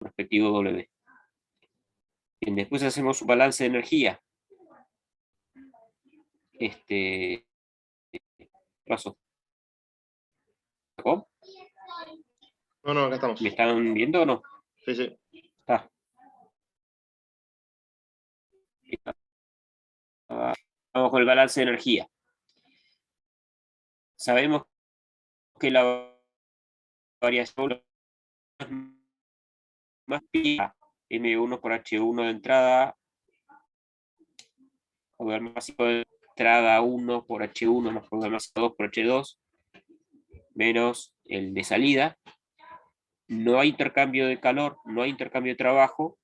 respectivo W. Bien, después hacemos un balance de energía. Paso. ¿Oh? No, acá estamos. ¿Me están viendo o no? Sí, sí. Está. Vamos con el balance de energía. Sabemos que la variación más pi M1 por H1 de entrada, poder máximo de entrada 1 por H1 más poder máximo 2 por H2, menos el de salida. No hay intercambio de calor, no hay intercambio de trabajo.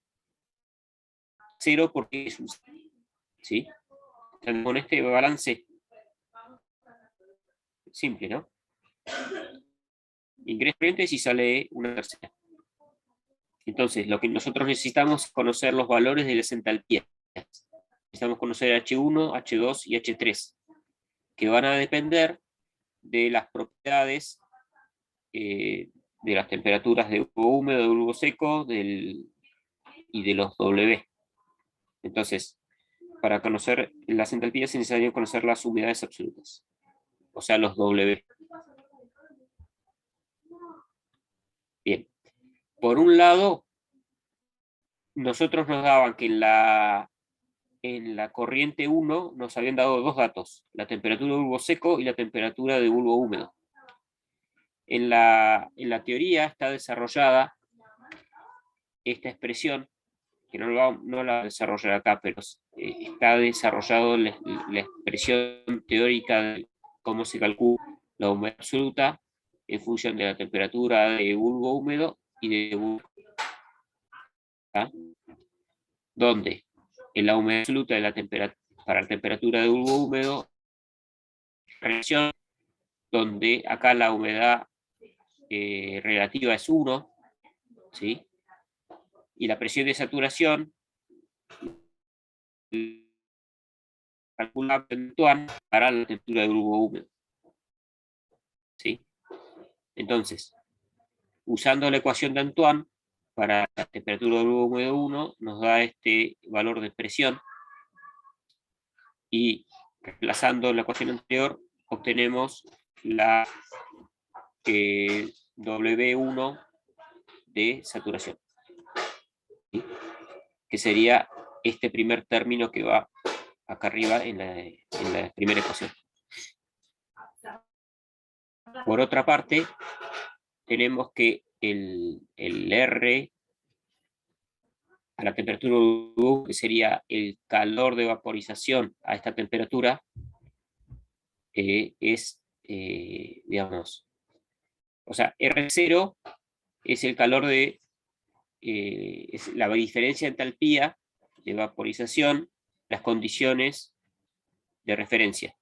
0 porque es un... ¿Sí? Entonces, con este balance simple, ¿no? Ingresa corrientes y sale una tercera. Entonces, lo que nosotros necesitamos es conocer los valores de las entalpías. Necesitamos conocer H1, H2 y H3, que van a depender de las propiedades de las temperaturas de bulbo húmedo, de bulbo seco y de los W. Entonces, para conocer las entalpías es necesario conocer las humedades absolutas, o sea, los W. Bien. Por un lado, nosotros nos daban que en la corriente 1 nos habían dado dos datos, la temperatura de bulbo seco y la temperatura de bulbo húmedo. En la teoría está desarrollada esta expresión, que no la voy a desarrollar acá, pero está desarrollado la expresión teórica de cómo se calcula la humedad absoluta en función de la temperatura de bulbo húmedo y de bulbo, ¿ah? Donde en la humedad absoluta de la para la temperatura de bulbo húmedo, relación donde acá la humedad relativa es 1, ¿sí? Y la presión de saturación calculable en Antoine para la temperatura de bulbo húmedo, ¿sí? Entonces, usando la ecuación de Antoine para la temperatura de bulbo húmedo 1, nos da este valor de presión, y reemplazando la ecuación anterior obtenemos la W1 de saturación, ¿sí? Que sería este primer término que va acá arriba en la primera ecuación. Por otra parte, tenemos que el R a la temperatura U, que sería el calor de vaporización a esta temperatura, es, digamos, o sea, R0 es el calor de, es la diferencia de entalpía de vaporización, las condiciones de referencia.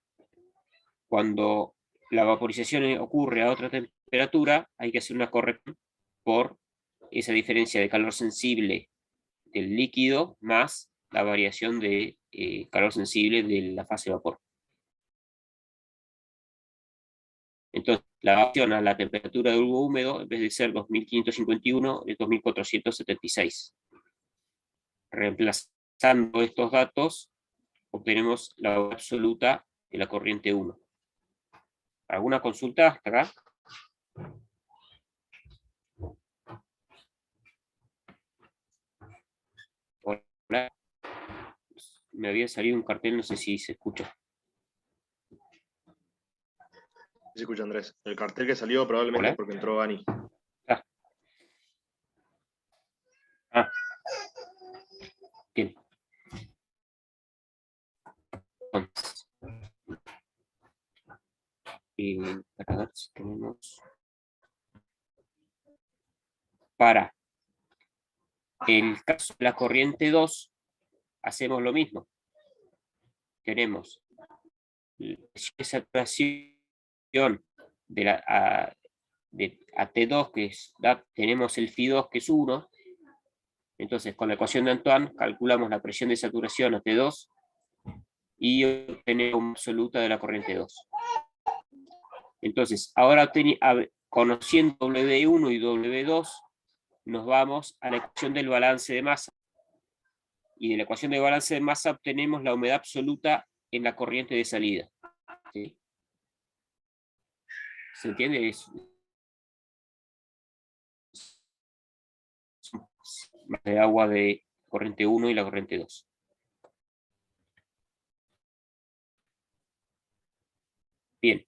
Cuando la vaporización ocurre a otra temperatura, hay que hacer una corrección por esa diferencia de calor sensible del líquido más la variación de calor sensible de la fase de vapor. Entonces, la variación a la temperatura de bulbo húmedo, en vez de ser 2551, es 2476. Reemplazando estos datos, obtenemos la absoluta de la corriente 1. ¿Alguna consulta hasta acá? Hola. Me había salido un cartel, no sé si se escucha. Se escucha, Andrés. El cartel que salió probablemente ¿Hola? porque entró Ani. Bien. Entonces, para ver si tenemos... Para el caso de la corriente 2, hacemos lo mismo. Tenemos la saturación de a T2, que es, tenemos el Φ2, que es 1. Entonces, con la ecuación de Antoine, calculamos la presión de saturación a T2 y obtenemos una absoluta de la corriente 2. Entonces, ahora conociendo W1 y W2, nos vamos a la ecuación del balance de masa. Y de la ecuación del balance de masa obtenemos la humedad absoluta en la corriente de salida. ¿Sí? ¿Se entiende? Es de agua de corriente 1 y la corriente 2. Bien.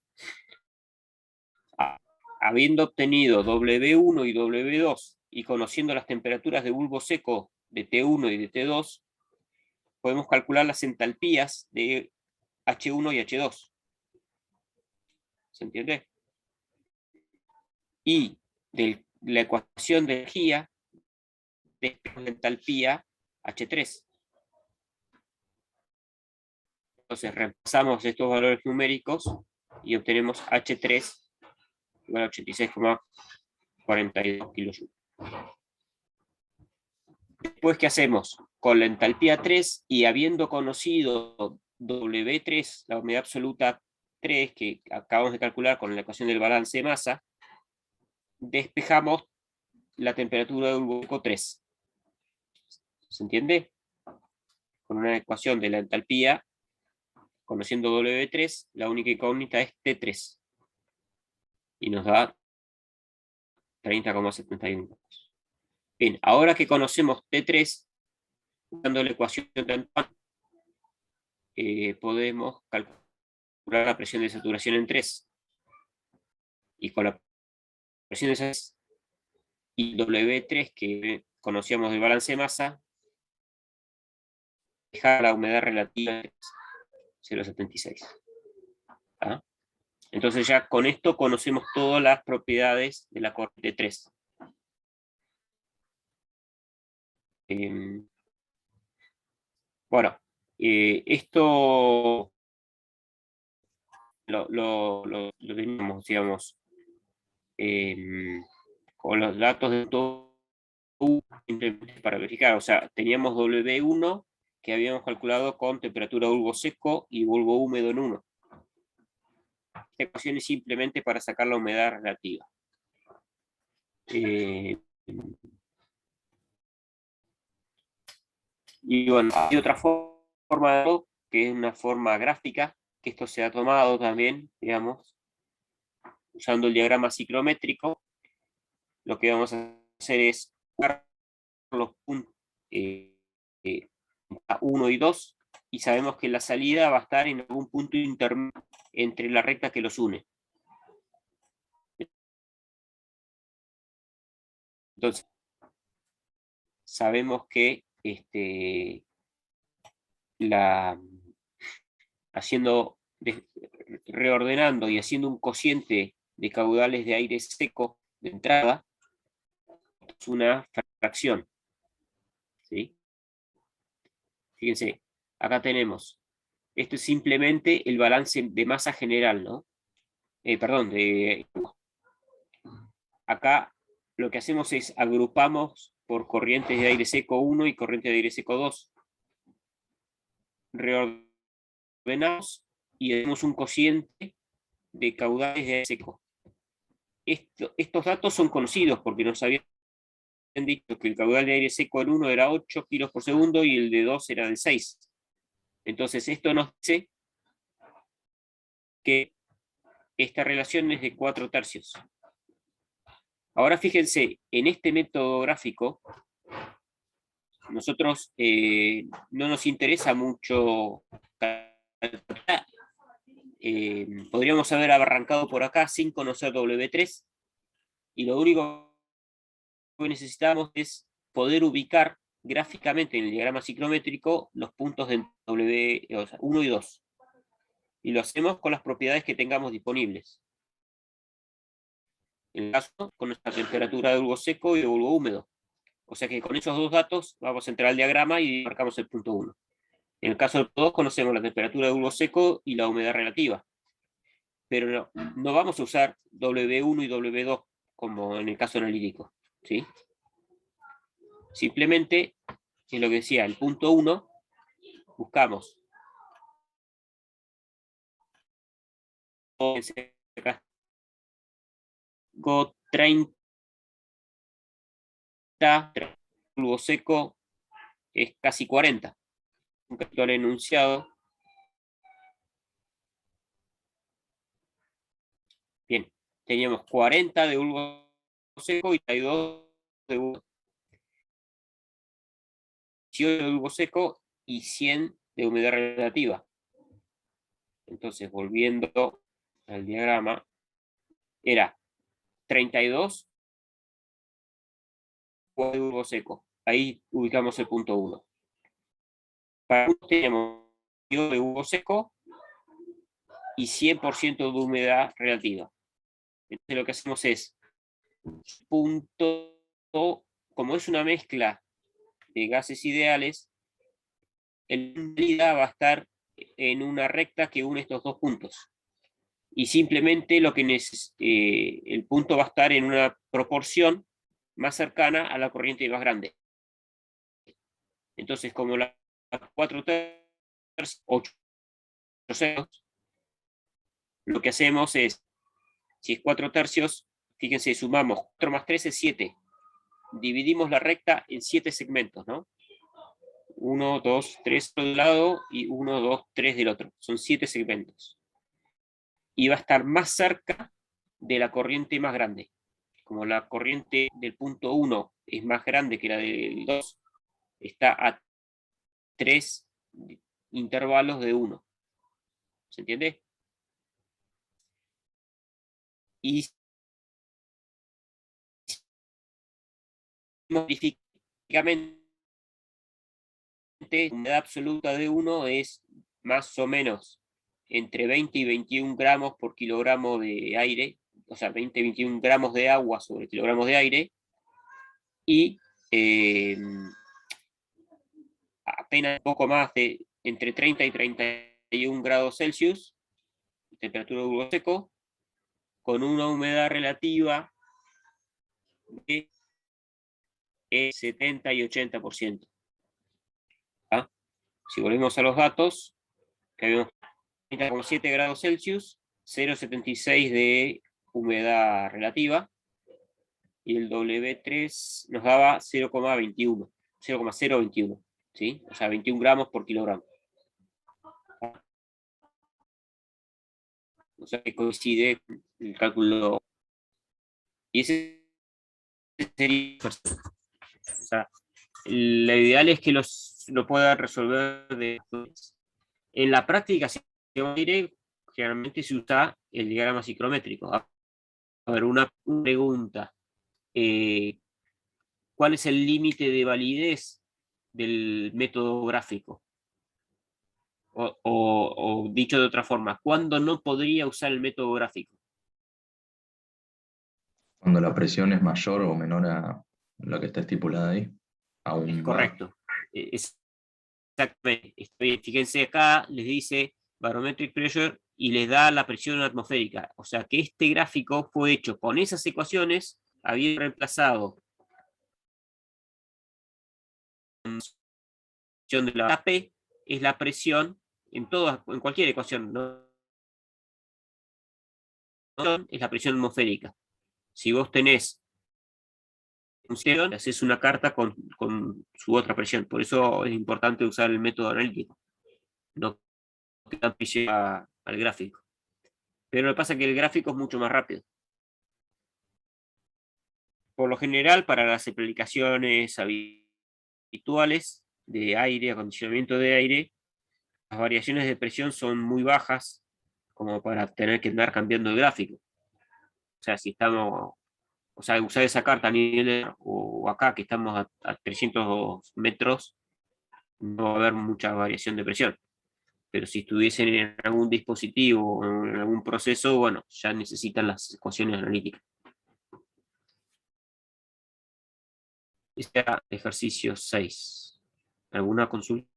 Habiendo obtenido W1 y W2 y conociendo las temperaturas de bulbo seco de T1 y de T2, podemos calcular las entalpías de H1 y H2. ¿Se entiende? Y de la ecuación de energía, de la entalpía H3. Entonces reemplazamos estos valores numéricos y obtenemos H3 igual a 86,42 kilojoules. Después, ¿qué hacemos? Con la entalpía 3 y habiendo conocido W3, la humedad absoluta 3, que acabamos de calcular con la ecuación del balance de masa, despejamos la temperatura de bulbo seco 3. ¿Se entiende? Con una ecuación de la entalpía, conociendo W3, la única incógnita es T3. Y nos da 30,71. Bien, ahora que conocemos T3, usando la ecuación de Antoine, podemos calcular la presión de saturación en 3. Y con la presión de saturación y W3 que conocíamos del balance de masa, dejar la humedad relativa en 0,76. ¿Ah? Entonces ya con esto conocemos todas las propiedades de la corriente 3. Bueno, esto lo teníamos, digamos, con los datos de todo para verificar. O sea, teníamos W1 que habíamos calculado con temperatura de bulbo seco y bulbo húmedo en 1. Esta ecuación es simplemente para sacar la humedad relativa. Y bueno, hay otra forma que es una forma gráfica, que esto se ha tomado también, digamos, usando el diagrama ciclométrico. Lo que vamos a hacer es buscar los puntos 1 y 2 y sabemos que la salida va a estar en algún punto intermedio entre la recta que los une. Entonces, sabemos que reordenando y haciendo un cociente de caudales de aire seco de entrada, es una fracción. ¿Sí? Fíjense, acá tenemos, esto es simplemente el balance de masa general, ¿no? Perdón, acá lo que hacemos es agrupamos por corrientes de aire seco 1 y corriente de aire seco 2. Reordenamos y hacemos un cociente de caudales de aire seco. Estos datos son conocidos porque nos habían dicho que el caudal de aire seco en 1 era 8 kilos por segundo y el de 2 era de 6. Entonces esto nos dice que esta relación es de 4/3. Ahora fíjense, en este método gráfico, nosotros no nos interesa mucho. Podríamos haber arrancado por acá sin conocer W3 y lo único que necesitamos es poder ubicar gráficamente en el diagrama ciclométrico los puntos de W, o sea, 1 y 2. Y lo hacemos con las propiedades que tengamos disponibles. En el caso, con nuestra temperatura de bulbo seco y de bulbo húmedo. O sea que con esos dos datos vamos a entrar al diagrama y marcamos el punto 1. En el caso del punto 2 conocemos la temperatura de bulbo seco y la humedad relativa. Pero no vamos a usar W1 y W2 como en el caso analítico. ¿Sí? Simplemente, es lo que decía, el punto 1, buscamos 30 30, bulbo seco es casi 40. Un capítulo al enunciado. Bien, teníamos 40 de bulbo seco y 32 de bulbo, 18 de bulbo seco y 100 de humedad relativa. Entonces, volviendo al diagrama, era 32 de bulbo seco. Ahí ubicamos el punto 1. Para uno tenemos de bulbo seco y 100% de humedad relativa. Entonces lo que hacemos es, punto, como es una mezcla de gases ideales, el salida va a estar en una recta que une estos dos puntos. Y simplemente lo que el punto va a estar en una proporción más cercana a la corriente más grande. Entonces, como la 4 tercios, 8 ceros, lo que hacemos es, si es 4 tercios, fíjense, sumamos 4 más 3 es 7. Dividimos la recta en 7 segmentos, ¿no? 1, 2, 3 de un lado y 1, 2, 3 del otro. Son 7 segmentos. Y va a estar más cerca de la corriente más grande. Como la corriente del punto 1 es más grande que la del 2, está a 3 intervalos de 1. ¿Se entiende? Y modificadamente, la humedad absoluta de 1 es más o menos entre 20 y 21 gramos por kilogramo de aire, o sea, 20 y 21 gramos de agua sobre kilogramos de aire, y apenas un poco más de entre 30 y 31 grados Celsius, temperatura de bulbo seco, con una humedad relativa de 70 y 80%. ¿Ah? Si volvemos a los datos, que habíamos 30,7 grados Celsius, 0,76 de humedad relativa, y el W3 nos daba 0,21, 0,021, ¿sí? O sea, 21 gramos por kilogramo. O sea, que coincide el cálculo. Y ese sería. O sea, lo ideal es que lo pueda resolver en la práctica, si aire, generalmente se usa el diagrama ciclométrico. A ver, una pregunta. ¿Cuál es el límite de validez del método gráfico? O dicho de otra forma, ¿cuándo no podría usar el método gráfico? Cuando la presión es mayor o menor a lo que está estipulada ahí, Es aún más. correcto. Exactamente. Fíjense acá, les dice barometric pressure y les da la presión atmosférica. O sea que este gráfico fue hecho con esas ecuaciones, había reemplazado de la P es la presión en cualquier ecuación, ¿no? Es la presión atmosférica. Si vos tenés función, haces una carta con su otra presión. Por eso es importante usar el método analítico, no que al gráfico. Pero lo que pasa es que el gráfico es mucho más rápido. Por lo general, para las aplicaciones habituales de aire, acondicionamiento de aire, las variaciones de presión son muy bajas como para tener que andar cambiando el gráfico. O sea, si estamos, o sea, usar esa carta a nivel o acá que estamos a 300 metros, no va a haber mucha variación de presión. Pero si estuviesen en algún dispositivo o en algún proceso, bueno, ya necesitan las ecuaciones analíticas. Este era ejercicio 6. ¿Alguna consulta?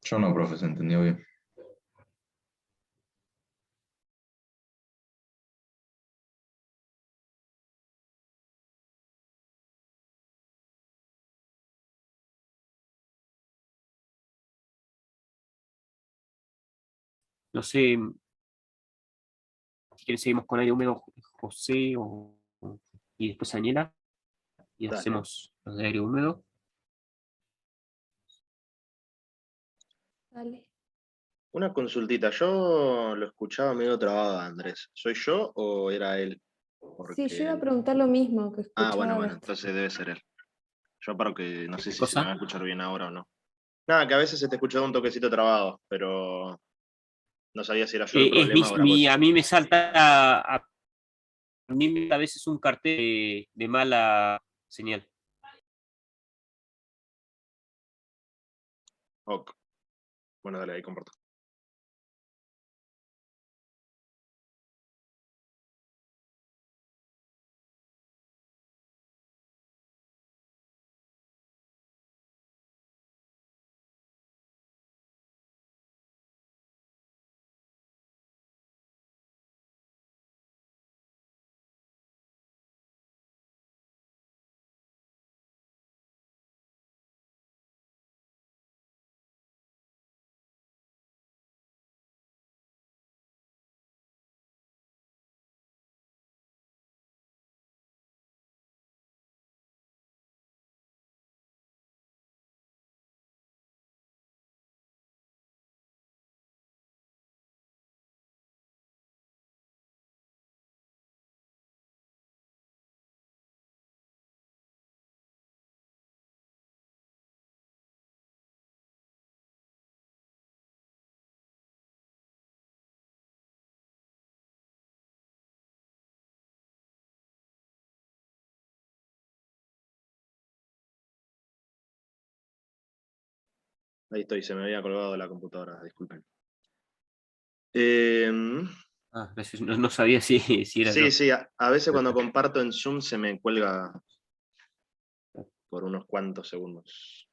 Yo no, profe, se entendió bien. No sé, si quieren seguimos con aire húmedo, José, y después Daniela, y Dale. hacemos los de aire húmedo. Dale. Una consultita, yo lo escuchaba medio trabado, Andrés. ¿Soy yo o era él? Sí, yo iba a Porque... preguntar lo mismo que Ah, escuchaba. bueno, entonces debe ser él. Yo paro que no sé ¿Qué si se me va cosa? a escuchar bien ahora o no. Nada, que a veces se te escucha un toquecito trabado, pero no sabía si era yo el Es problema o era a vos. mí me salta, a mí a veces un cartel de mala señal. Ok. Bueno, dale, ahí comparto. Ahí estoy, se me había colgado la computadora, disculpen. Ah, gracias, no sabía si era Sí, yo. sí, a veces cuando comparto en Zoom se me cuelga por unos cuantos segundos.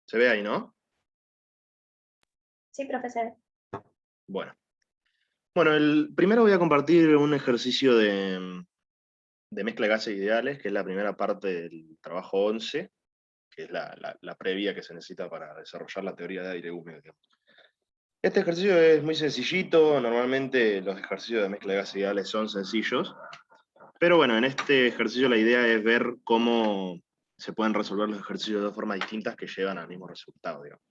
¿Se ve ahí, no? Sí, profesor. Bueno. Bueno, primero voy a compartir un ejercicio de mezcla de gases ideales, que es la primera parte del trabajo 11, que es la previa que se necesita para desarrollar la teoría de aire húmedo, digamos. Este ejercicio es muy sencillito, normalmente los ejercicios de mezcla de gases ideales son sencillos, pero bueno, en este ejercicio la idea es ver cómo se pueden resolver los ejercicios de dos formas distintas que llevan al mismo resultado, digamos.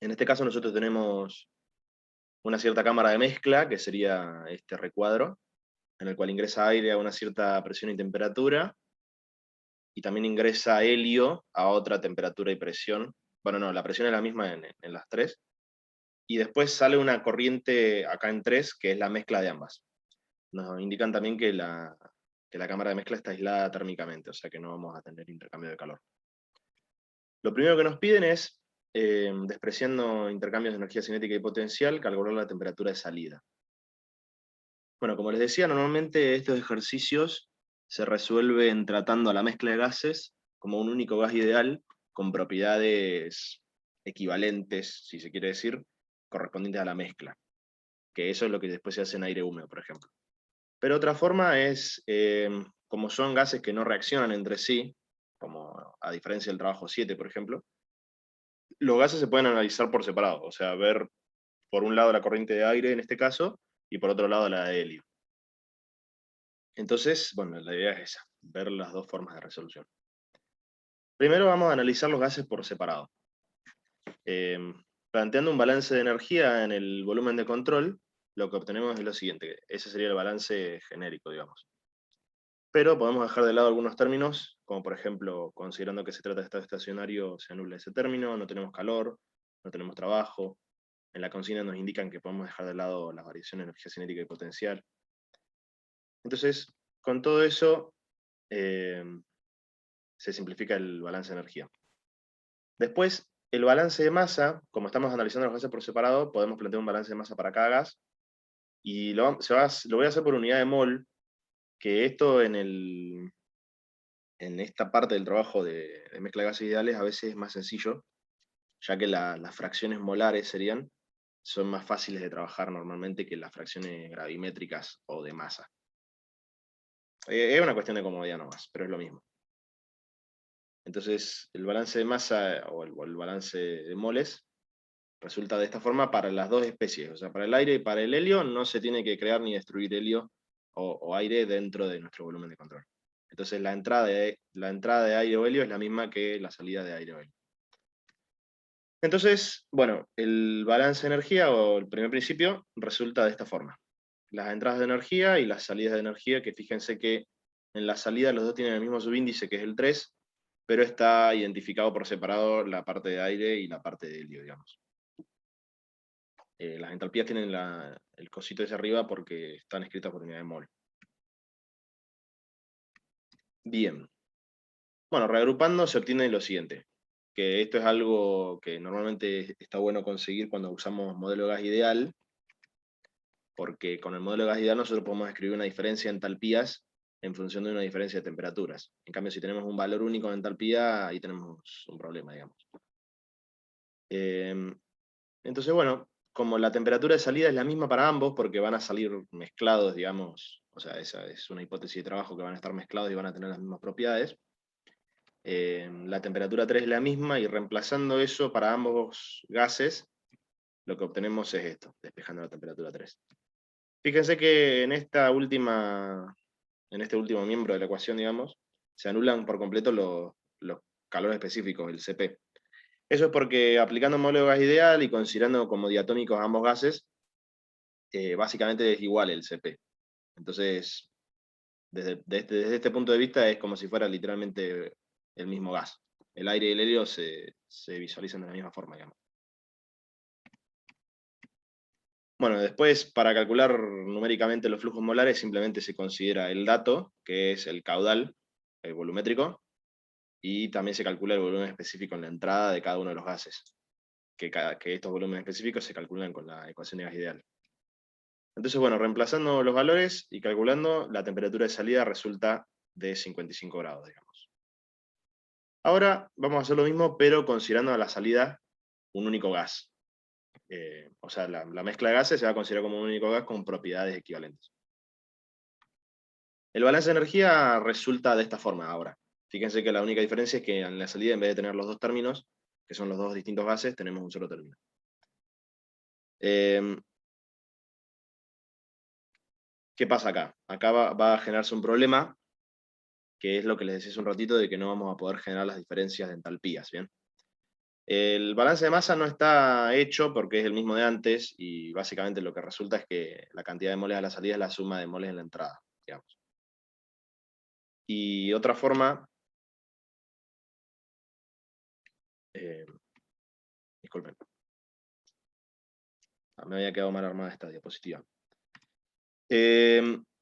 En este caso nosotros tenemos una cierta cámara de mezcla, que sería este recuadro, en el cual ingresa aire a una cierta presión y temperatura, y también ingresa helio a otra temperatura y presión. Bueno, no, la presión es la misma en las tres, y después sale una corriente acá en 3, que es la mezcla de ambas. Nos indican también que la cámara de mezcla está aislada térmicamente, o sea que no vamos a tener intercambio de calor. Lo primero que nos piden es, despreciando intercambios de energía cinética y potencial, calcular la temperatura de salida. Bueno, como les decía, normalmente estos ejercicios se resuelven tratando a la mezcla de gases como un único gas ideal, con propiedades equivalentes, si se quiere decir, correspondientes a la mezcla. Que eso es lo que después se hace en aire húmedo, por ejemplo. Pero otra forma es, como son gases que no reaccionan entre sí, como a diferencia del trabajo 7, por ejemplo, los gases se pueden analizar por separado, o sea, ver por un lado la corriente de aire en este caso, y por otro lado la de helio. Entonces, bueno, la idea es esa, ver las dos formas de resolución. Primero vamos a analizar los gases por separado. Planteando un balance de energía en el volumen de control, lo que obtenemos es lo siguiente, ese sería el balance genérico, digamos. Pero podemos dejar de lado algunos términos, como por ejemplo, considerando que se trata de estado estacionario, se anula ese término, no tenemos calor, no tenemos trabajo. En la consigna nos indican que podemos dejar de lado las variaciones de energía cinética y potencial. Entonces, con todo eso, se simplifica el balance de energía. Después, el balance de masa, como estamos analizando los gases por separado, podemos plantear un balance de masa para cada gas, y lo voy a hacer por unidad de mol, que esto en esta parte del trabajo de mezcla de gases ideales a veces es más sencillo, ya que las fracciones molares son más fáciles de trabajar normalmente que las fracciones gravimétricas o de masa. Es una cuestión de comodidad nomás, pero es lo mismo. Entonces, el balance de masa o el balance de moles resulta de esta forma para las dos especies. O sea, para el aire y para el helio no se tiene que crear ni destruir helio o aire dentro de nuestro volumen de control. Entonces, la entrada de aire o helio es la misma que la salida de aire o helio. Entonces, bueno, el balance de energía o el primer principio resulta de esta forma. Las entradas de energía y las salidas de energía, que fíjense que en la salida los dos tienen el mismo subíndice, que es el 3, pero está identificado por separado la parte de aire y la parte de helio, digamos. Las entalpías tienen el cosito ese arriba porque están escritas por unidad de mol. Bien. Bueno, reagrupando se obtiene lo siguiente, que esto es algo que normalmente está bueno conseguir cuando usamos modelo de gas ideal, porque con el modelo de gas ideal nosotros podemos escribir una diferencia de entalpías en función de una diferencia de temperaturas. En cambio, si tenemos un valor único de entalpía, ahí tenemos un problema, digamos. Entonces, bueno, como la temperatura de salida es la misma para ambos, porque van a salir mezclados, digamos, o sea, esa es una hipótesis de trabajo, que van a estar mezclados y van a tener las mismas propiedades, la temperatura 3 es la misma, y reemplazando eso para ambos gases, lo que obtenemos es esto, despejando la temperatura 3. Fíjense que en este último miembro de la ecuación, digamos, se anulan por completo los calores específicos, el Cp. Eso es porque aplicando un modelo de gas ideal y considerando como diatómicos ambos gases, básicamente es igual el Cp. Entonces, desde este punto de vista es como si fuera literalmente el mismo gas. El aire y el helio se visualizan de la misma forma, digamos. Bueno, después para calcular numéricamente los flujos molares simplemente se considera el dato, que es el caudal volumétrico, y también se calcula el volumen específico en la entrada de cada uno de los gases, que estos volúmenes específicos se calculan con la ecuación de gas ideal. Entonces, bueno, reemplazando los valores y calculando, la temperatura de salida resulta de 55 grados, digamos. Ahora vamos a hacer lo mismo, pero considerando a la salida un único gas. O sea, la mezcla de gases se va a considerar como un único gas con propiedades equivalentes. El balance de energía resulta de esta forma ahora. Fíjense que la única diferencia es que en la salida, en vez de tener los dos términos, que son los dos distintos gases, tenemos un solo término. ¿Qué pasa acá? Acá va a generarse un problema, que es lo que les decía hace un ratito, de que no vamos a poder generar las diferencias de entalpías, ¿bien? El balance de masa no está hecho porque es el mismo de antes, y básicamente lo que resulta es que la cantidad de moles a la salida es la suma de moles en la entrada, digamos. Y otra forma, disculpen, me había quedado mal armada esta diapositiva.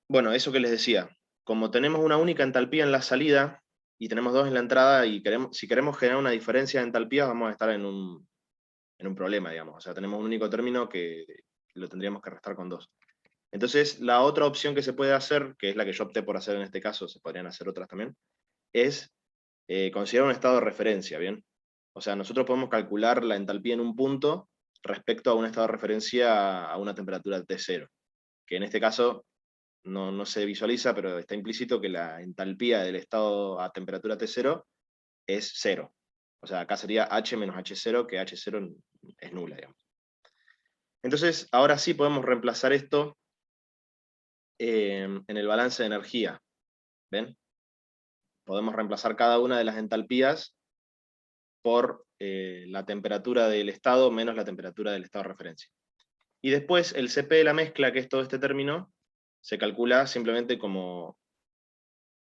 Bueno, eso que les decía, como tenemos una única entalpía en la salida, y tenemos dos en la entrada, y si queremos generar una diferencia de entalpías, vamos a estar en un problema, digamos. O sea, tenemos un único término que lo tendríamos que restar con dos. Entonces, la otra opción que se puede hacer, que es la que yo opté por hacer en este caso, se podrían hacer otras también, es considerar un estado de referencia, ¿bien? O sea, nosotros podemos calcular la entalpía en un punto respecto a un estado de referencia a una temperatura T0, que en este caso no se visualiza, pero está implícito que la entalpía del estado a temperatura T0 es 0. O sea, acá sería H menos H0, que H0 es nula, digamos. Entonces, ahora sí podemos reemplazar esto en el balance de energía. ¿Ven? Podemos reemplazar cada una de las entalpías por la temperatura del estado menos la temperatura del estado de referencia. Y después el Cp de la mezcla, que es todo este término, se calcula simplemente como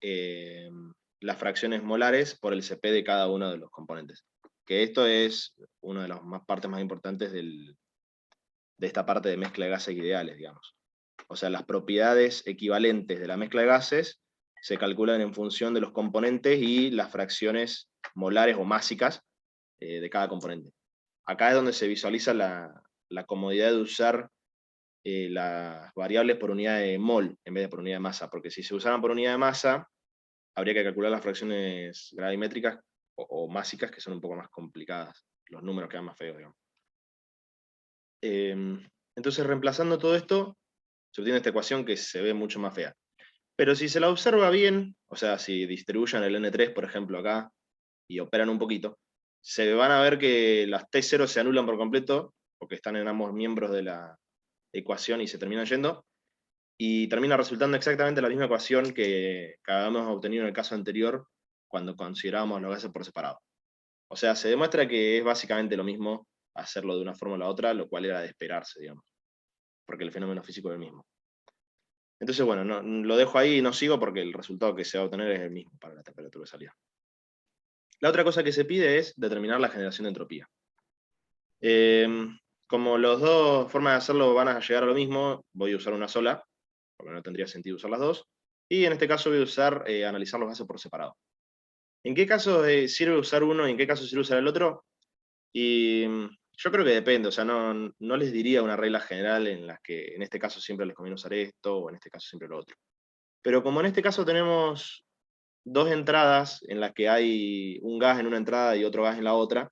las fracciones molares por el Cp de cada uno de los componentes. Que esto es una de las partes más importantes de esta parte de mezcla de gases ideales, digamos. O sea, las propiedades equivalentes de la mezcla de gases se calculan en función de los componentes y las fracciones molares o másicas de cada componente. Acá es donde se visualiza la comodidad de usar las variables por unidad de mol en vez de por unidad de masa, porque si se usaran por unidad de masa, habría que calcular las fracciones gravimétricas o másicas, que son un poco más complicadas. Los números quedan más feos, digamos. Entonces, reemplazando todo esto, se obtiene esta ecuación que se ve mucho más fea. Pero si se la observa bien, o sea, si distribuyen el N3, por ejemplo, acá, y operan un poquito, se van a ver que las T0 se anulan por completo, porque están en ambos miembros de la ecuación y se terminan yendo, y termina resultando exactamente la misma ecuación que habíamos obtenido en el caso anterior, cuando considerábamos los gases por separado. O sea, se demuestra que es básicamente lo mismo hacerlo de una forma o la otra, lo cual era de esperarse, digamos, porque el fenómeno físico es el mismo. Entonces, bueno, lo dejo ahí y no sigo porque el resultado que se va a obtener es el mismo para la temperatura de salida. La otra cosa que se pide es determinar la generación de entropía. Como las dos formas de hacerlo van a llegar a lo mismo, voy a usar una sola, porque no tendría sentido usar las dos, y en este caso voy a usar analizar los gases por separado. ¿En qué caso sirve usar uno y en qué caso sirve usar el otro? Y yo creo que depende, o sea, no les diría una regla general en la que en este caso siempre les conviene usar esto, o en este caso siempre lo otro. Pero como en este caso tenemos dos entradas en las que hay un gas en una entrada y otro gas en la otra,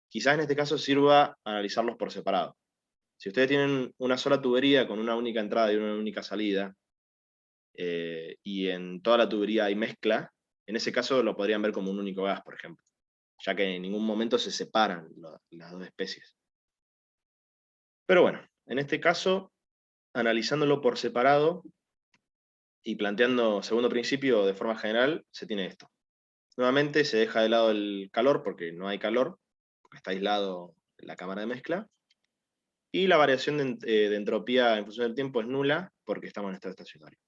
quizás en este caso sirva analizarlos por separado. Si ustedes tienen una sola tubería con una única entrada y una única salida, y en toda la tubería hay mezcla, en ese caso lo podrían ver como un único gas, por ejemplo, ya que en ningún momento se separan las dos especies. Pero bueno, en este caso, analizándolo por separado y planteando segundo principio de forma general, se tiene esto. Nuevamente se deja de lado el calor porque no hay calor, porque está aislado la cámara de mezcla, y la variación de entropía en función del tiempo es nula porque estamos en estado estacionario.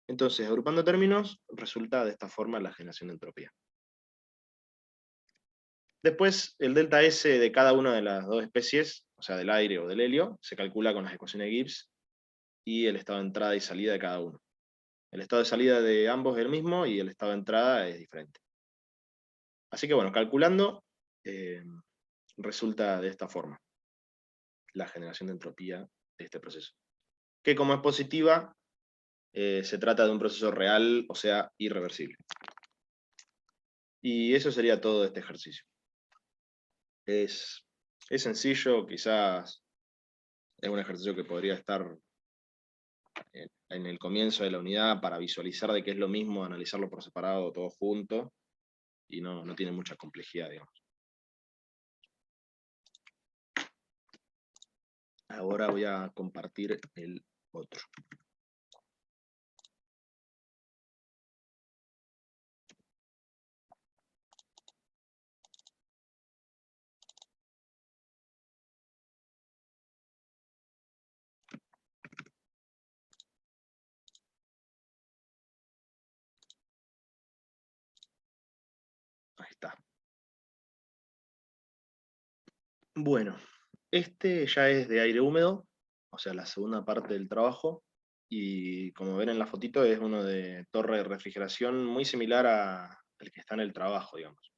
Entonces, agrupando términos, resulta de esta forma la generación de entropía. Después, el delta S de cada una de las dos especies, o sea, del aire o del helio, se calcula con las ecuaciones de Gibbs y el estado de entrada y salida de cada uno. El estado de salida de ambos es el mismo y el estado de entrada es diferente. Así que bueno, calculando, resulta de esta forma la generación de entropía de este proceso. Que como es positiva, se trata de un proceso real, o sea, irreversible. Y eso sería todo de este ejercicio. Es sencillo, quizás es un ejercicio que podría estar en el comienzo de la unidad para visualizar de qué es lo mismo analizarlo por separado todo junto, y no tiene mucha complejidad, digamos. Ahora voy a compartir el otro. Ahí está. Bueno, este ya es de aire húmedo, o sea, la segunda parte del trabajo, y como ven en la fotito es uno de torre de refrigeración muy similar al que está en el trabajo, digamos.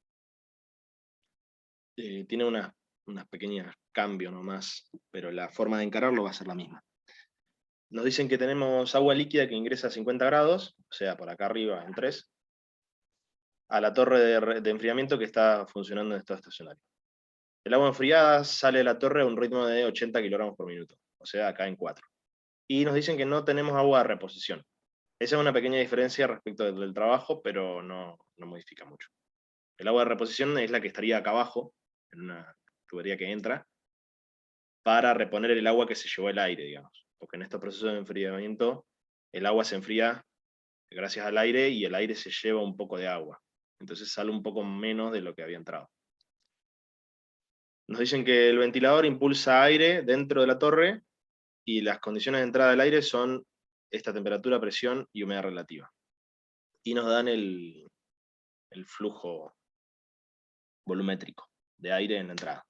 Tiene unas pequeños cambios nomás, pero la forma de encararlo va a ser la misma. Nos dicen que tenemos agua líquida que ingresa a 50 grados, o sea, por acá arriba en 3, a la torre de enfriamiento que está funcionando en estado estacionario. El agua enfriada sale de la torre a un ritmo de 80 kilogramos por minuto, o sea, acá en 4. Y nos dicen que no tenemos agua de reposición. Esa es una pequeña diferencia respecto del trabajo, pero no modifica mucho. El agua de reposición es la que estaría acá abajo, en una tubería que entra, para reponer el agua que se llevó el aire, digamos. Porque en estos procesos de enfriamiento, el agua se enfría gracias al aire y el aire se lleva un poco de agua. Entonces sale un poco menos de lo que había entrado. Nos dicen que el ventilador impulsa aire dentro de la torre y las condiciones de entrada del aire son esta temperatura, presión y humedad relativa. Y nos dan el flujo volumétrico de aire en la entrada.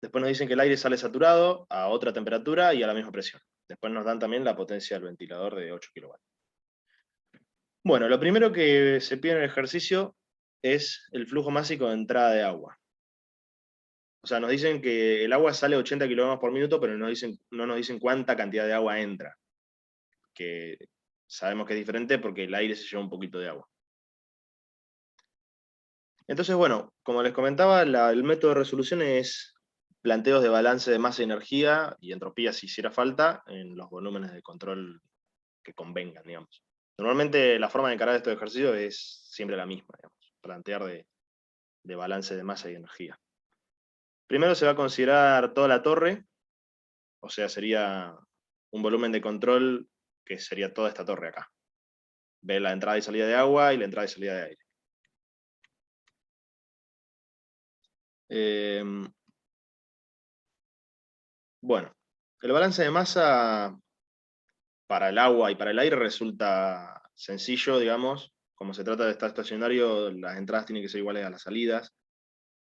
Después nos dicen que el aire sale saturado a otra temperatura y a la misma presión. Después nos dan también la potencia del ventilador de 8 kW. Bueno, lo primero que se pide en el ejercicio es el flujo másico de entrada de agua. O sea, nos dicen que el agua sale a 80 km por minuto, pero no nos dicen cuánta cantidad de agua entra. Que sabemos que es diferente porque el aire se lleva un poquito de agua. Entonces, bueno, como les comentaba, el método de resolución es planteos de balance de masa y energía y entropía si hiciera falta en los volúmenes de control que convengan, digamos. Normalmente la forma de encarar estos ejercicios es siempre la misma, digamos, plantear de balance de masa y energía. Primero se va a considerar toda la torre, o sea, sería un volumen de control que sería toda esta torre acá. Ve la entrada y salida de agua y la entrada y salida de aire. Bueno, el balance de masa para el agua y para el aire resulta sencillo, digamos. Como se trata de estar estacionario, las entradas tienen que ser iguales a las salidas.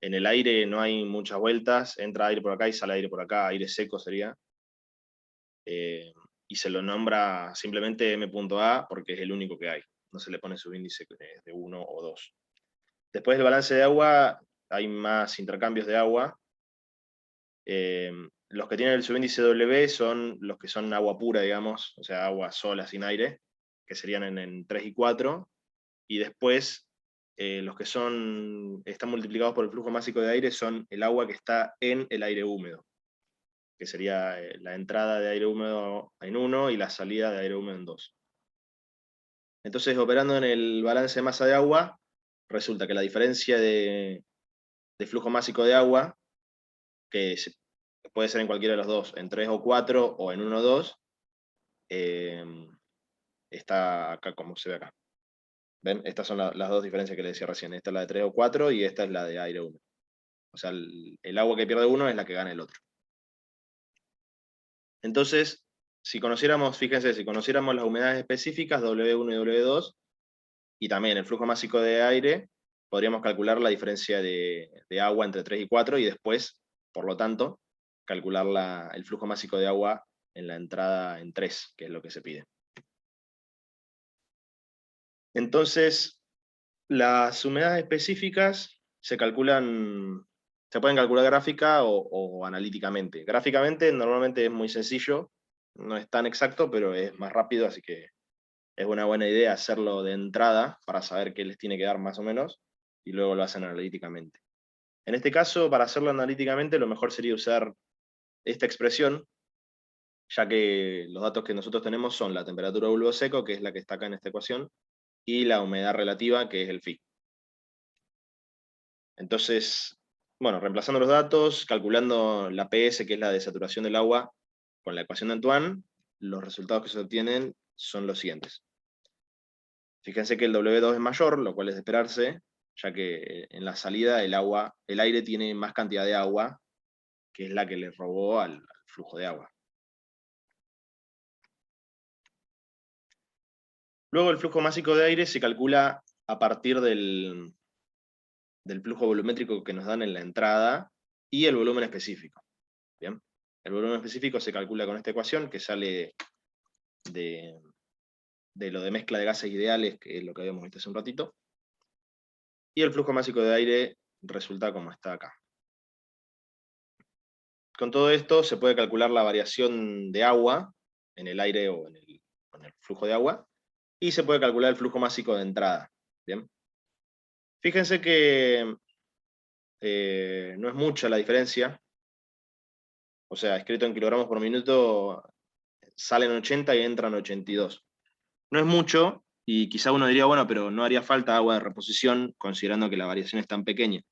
En el aire no hay muchas vueltas, entra aire por acá y sale aire por acá, aire seco sería. Y se lo nombra simplemente M.A porque es el único que hay. No se le pone subíndice de 1 o 2. Después del balance de agua, hay más intercambios de agua. Los que tienen el subíndice W son los que son agua pura, digamos, o sea, agua sola, sin aire, que serían en 3 y 4. Y después, los que están multiplicados por el flujo másico de aire son el agua que está en el aire húmedo, que sería la entrada de aire húmedo en 1 y la salida de aire húmedo en 2. Entonces, operando en el balance de masa de agua, resulta que la diferencia de flujo másico de agua, que puede ser en cualquiera de los dos, en 3 o 4 o en 1 o 2, está acá como se ve acá. ¿Ven? Estas son las dos diferencias que les decía recién. Esta es la de 3 o 4 y esta es la de aire húmedo. O sea, el agua que pierde uno es la que gana el otro. Entonces, si conociéramos, fíjense, si conociéramos las humedades específicas, W1 y W2, y también el flujo másico de aire, podríamos calcular la diferencia de agua entre 3 y 4, y después, por lo tanto, calcular el flujo másico de agua en la entrada en 3, que es lo que se pide. Entonces, las humedades específicas se pueden calcular gráfica o analíticamente. Gráficamente normalmente es muy sencillo, no es tan exacto, pero es más rápido, así que es una buena idea hacerlo de entrada para saber qué les tiene que dar más o menos, y luego lo hacen analíticamente. En este caso, para hacerlo analíticamente, lo mejor sería usar esta expresión, ya que los datos que nosotros tenemos son la temperatura bulbo seco, que es la que está acá en esta ecuación, y la humedad relativa, que es el phi. Entonces, bueno, reemplazando los datos, calculando la PS, que es la de saturación del agua, con la ecuación de Antoine, los resultados que se obtienen son los siguientes. Fíjense que el W2 es mayor, lo cual es de esperarse, ya que en la salida el aire tiene más cantidad de agua, que es la que le robó al flujo de agua. Luego el flujo másico de aire se calcula a partir del flujo volumétrico que nos dan en la entrada y el volumen específico. ¿Bien? El volumen específico se calcula con esta ecuación que sale de lo de mezcla de gases ideales, que es lo que habíamos visto hace un ratito. Y el flujo másico de aire resulta como está acá. Con todo esto se puede calcular la variación de agua en el aire o en el flujo de agua, y se puede calcular el flujo másico de entrada. ¿Bien? Fíjense que no es mucha la diferencia. O sea, escrito en kilogramos por minuto, salen 80 y entran 82. No es mucho, y quizá uno diría, bueno, pero no haría falta agua de reposición, considerando que la variación es tan pequeña.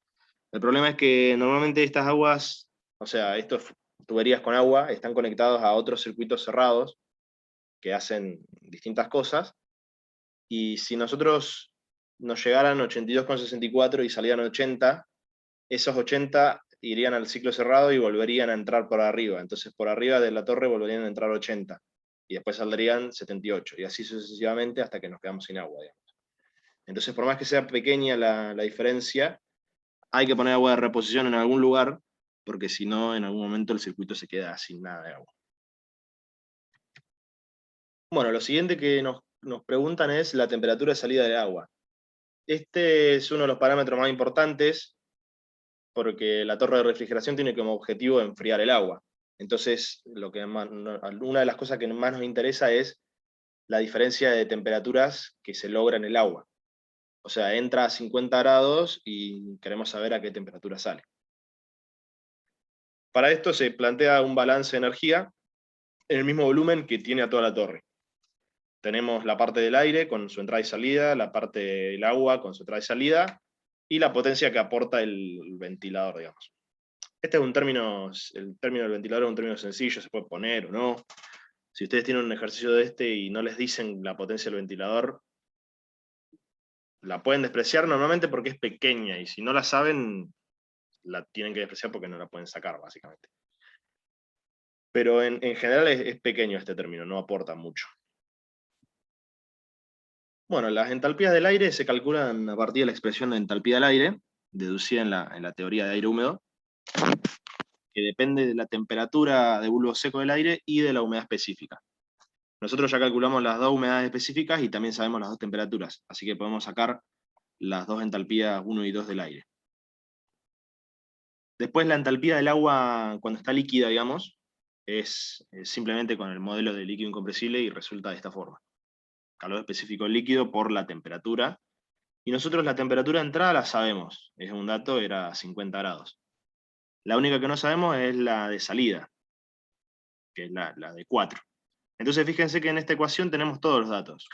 El problema es que normalmente estas aguas, o sea, estas tuberías con agua, están conectados a otros circuitos cerrados que hacen distintas cosas, y si nosotros nos llegaran 82,64 y salían 80, esos 80 irían al ciclo cerrado y volverían a entrar por arriba. Entonces por arriba de la torre volverían a entrar 80. Y después saldrían 78. Y así sucesivamente hasta que nos quedamos sin agua, digamos. Entonces, por más que sea pequeña la diferencia, hay que poner agua de reposición en algún lugar, porque si no, en algún momento el circuito se queda sin nada de agua. Bueno, lo siguiente que nos preguntan es la temperatura de salida del agua. Este es uno de los parámetros más importantes, porque la torre de refrigeración tiene como objetivo enfriar el agua. Entonces, una de las cosas que más nos interesa es la diferencia de temperaturas que se logra en el agua. O sea, entra a 50 grados y queremos saber a qué temperatura sale. Para esto se plantea un balance de energía en el mismo volumen que tiene a toda la torre. tenemos la parte del aire con su entrada y salida, la parte del agua con su entrada y salida, y la potencia que aporta el ventilador, digamos. Este es un término, el término del ventilador es un término sencillo, se puede poner o no. Si ustedes tienen un ejercicio de este y no les dicen la potencia del ventilador, la pueden despreciar normalmente porque es pequeña, y si no la saben, la tienen que despreciar porque no la pueden sacar, básicamente. Pero en general es pequeño este término, no aporta mucho. Bueno, las entalpías del aire se calculan a partir de la expresión de entalpía del aire, deducida en la teoría de aire húmedo, que depende de la temperatura de bulbo seco del aire y de la humedad específica. Nosotros ya calculamos las dos humedades específicas y también sabemos las dos temperaturas, así que podemos sacar las dos entalpías 1 y 2 del aire. Después la entalpía del agua cuando está líquida, digamos, es simplemente con el modelo de líquido incompresible y resulta de esta forma. Calor específico del líquido por la temperatura. Y nosotros la temperatura de entrada la sabemos, es un dato, era 50 grados. La única que no sabemos es la de salida, que es la de 4. Entonces fíjense que en esta ecuación tenemos todos los datos.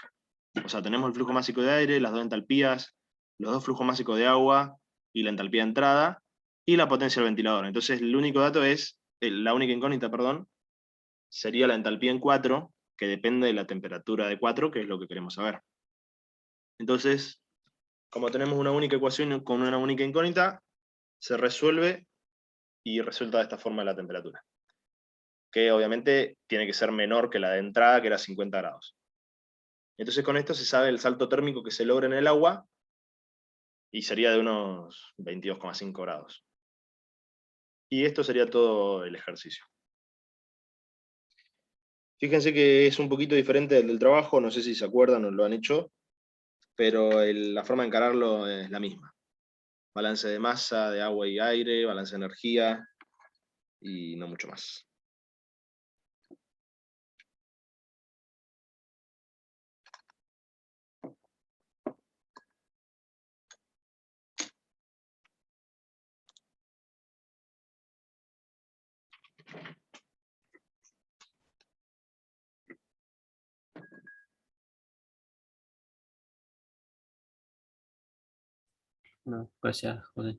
O sea, tenemos el flujo másico de aire, las dos entalpías, los dos flujos másicos de agua y la entalpía de entrada, y la potencia del ventilador. Entonces el único dato es, la única incógnita, perdón, sería la entalpía en 4, que depende de la temperatura de 4, que es lo que queremos saber. Entonces, como tenemos una única ecuación con una única incógnita, se resuelve y resulta de esta forma la temperatura, que obviamente tiene que ser menor que la de entrada, que era 50 grados. Entonces con esto se sabe el salto térmico que se logra en el agua, y sería de unos 22,5 grados. Y esto sería todo el ejercicio. Fíjense que es un poquito diferente del trabajo, no sé si se acuerdan o lo han hecho, pero la forma de encararlo es la misma. Balance de masa, de agua y aire, balance de energía, y no mucho más. No, gracias, José.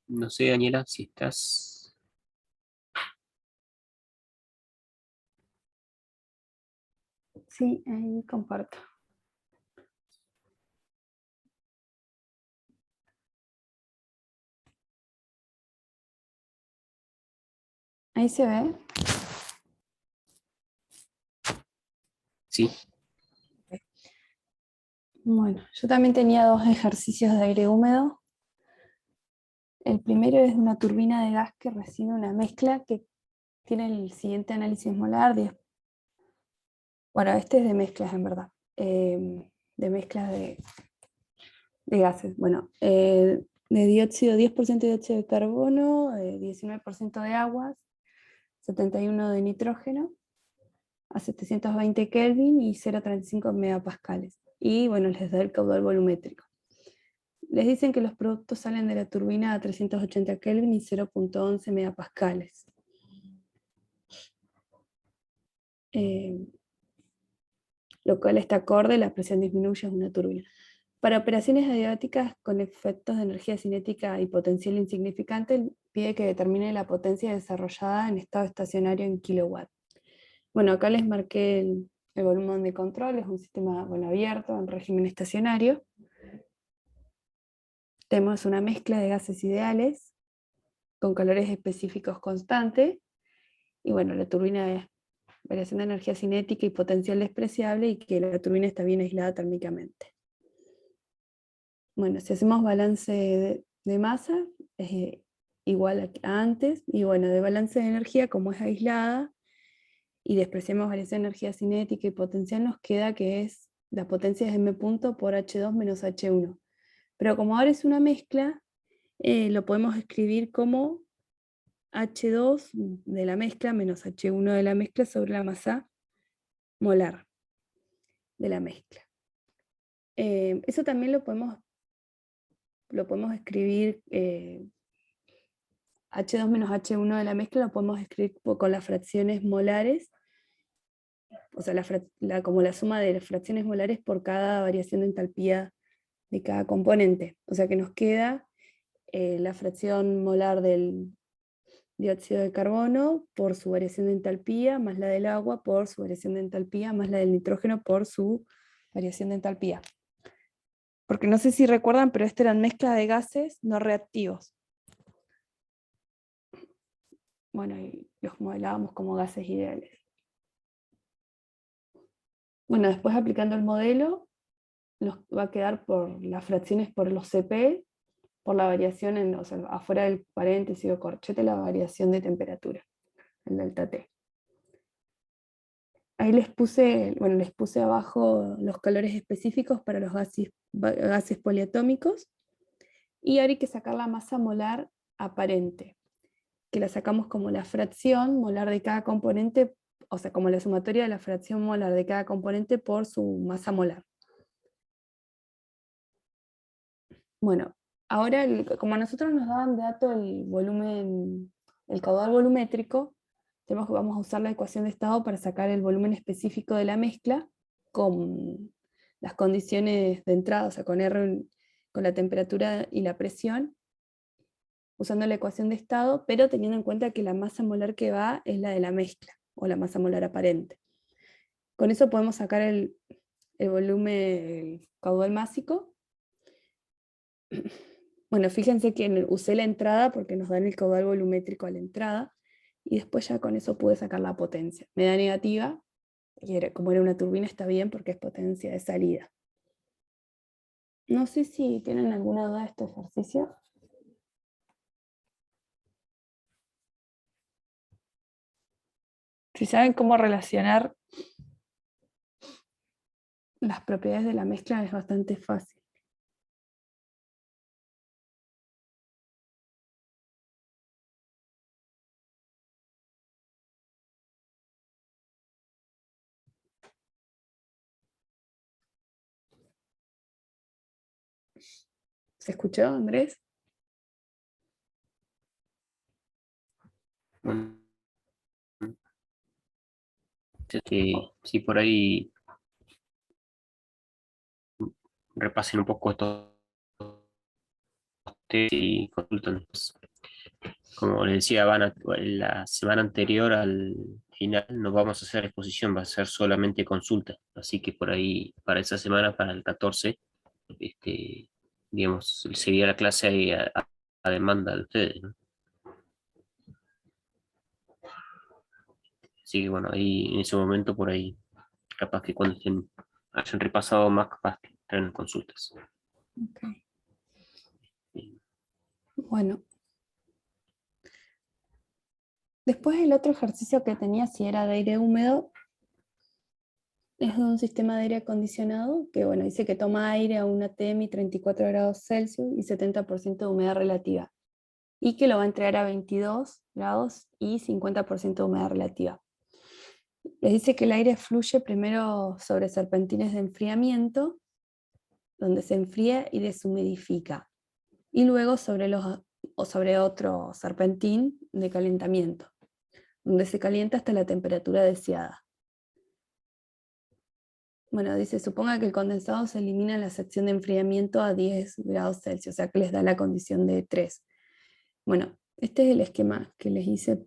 No sé, Daniela, si estás. Sí, ahí comparto. Ahí se ve. Sí. Bueno, yo también tenía dos ejercicios de aire húmedo. El primero es una turbina de gas que recibe una mezcla que tiene el siguiente análisis molar. Bueno, este es de mezclas en verdad. De mezclas de gases. Bueno, de dióxido, 10% de dióxido de carbono, 19% de aguas, 71 de nitrógeno, a 720 Kelvin y 0,35 megapascales. Y bueno, les da el caudal volumétrico. Les dicen que los productos salen de la turbina a 380 Kelvin y 0,11 megapascales. Lo cual está acorde, la presión disminuye, es una turbina. Para operaciones adiabáticas con efectos de energía cinética y potencial insignificante, pide que determine la potencia desarrollada en estado estacionario en kilowatt. Bueno, acá les marqué el volumen de control, es un sistema abierto en régimen estacionario. Tenemos una mezcla de gases ideales con calores específicos constantes, y bueno, la turbina es variación de energía cinética y potencial despreciable, y que la turbina está bien aislada térmicamente. Bueno, si hacemos balance de masa, es igual a antes, y bueno, de balance de energía, como es aislada, y despreciamos variación de energía cinética y potencial, nos queda que es la potencia es m punto por h2 menos h1. Pero como ahora es una mezcla, lo podemos escribir como h2 de la mezcla menos h1 de la mezcla sobre la masa molar de la mezcla. Eso también lo podemos escribir, H2 menos H1 de la mezcla lo podemos escribir con las fracciones molares, o sea, como la suma de las fracciones molares por cada variación de entalpía de cada componente. O sea que nos queda la fracción molar del dióxido de carbono por su variación de entalpía, más la del agua por su variación de entalpía, más la del nitrógeno por su variación de entalpía. Porque no sé si recuerdan, pero esto eran mezclas de gases no reactivos. Bueno, y los modelábamos como gases ideales. Bueno, después aplicando el modelo, nos va a quedar por las fracciones por los CP, por la variación, o sea, afuera del paréntesis o corchete, la variación de temperatura, el delta T. Ahí les puse abajo los calores específicos para los gases poliatómicos, y ahora hay que sacar la masa molar aparente, que la sacamos como la fracción molar de cada componente, o sea, como la sumatoria de la fracción molar de cada componente por su masa molar. Bueno, ahora como a nosotros nos daban de dato el volumen, el caudal volumétrico, vamos a usar la ecuación de estado para sacar el volumen específico de la mezcla con las condiciones de entrada, o sea, con R, con la temperatura y la presión, usando la ecuación de estado, pero teniendo en cuenta que la masa molar que va es la de la mezcla, o la masa molar aparente. Con eso podemos sacar el volumen, el caudal másico. Bueno, fíjense que usé la entrada porque nos dan el caudal volumétrico a la entrada, y después ya con eso pude sacar la potencia. Me da negativa, y como era una turbina está bien porque es potencia de salida. No sé si tienen alguna duda de este ejercicio. Si saben cómo relacionar las propiedades de la mezcla es bastante fácil. ¿Se escuchó, Andrés? Bueno, si por ahí repasen un poco estos test y consultan. Como les decía, la semana anterior al final no vamos a hacer exposición, va a ser solamente consulta. Así que por ahí, para esa semana, para el 14, digamos, sería la clase ahí a demanda de ustedes, ¿no? Así que bueno, ahí en ese momento por ahí, capaz que cuando hayan repasado más, capaz que traen consultas. Okay. Bueno. Después el otro ejercicio que tenía, si era de aire húmedo, es de un sistema de aire acondicionado que, bueno, dice que toma aire a una ATM 34 grados Celsius y 70% de humedad relativa, y que lo va a entregar a 22 grados y 50% de humedad relativa. Les dice que el aire fluye primero sobre serpentines de enfriamiento, donde se enfría y deshumidifica, y luego sobre otro serpentín de calentamiento, donde se calienta hasta la temperatura deseada. Bueno, dice, suponga que el condensado se elimina en la sección de enfriamiento a 10 grados Celsius, o sea que les da la condición de 3. Bueno, este es el esquema que les hice,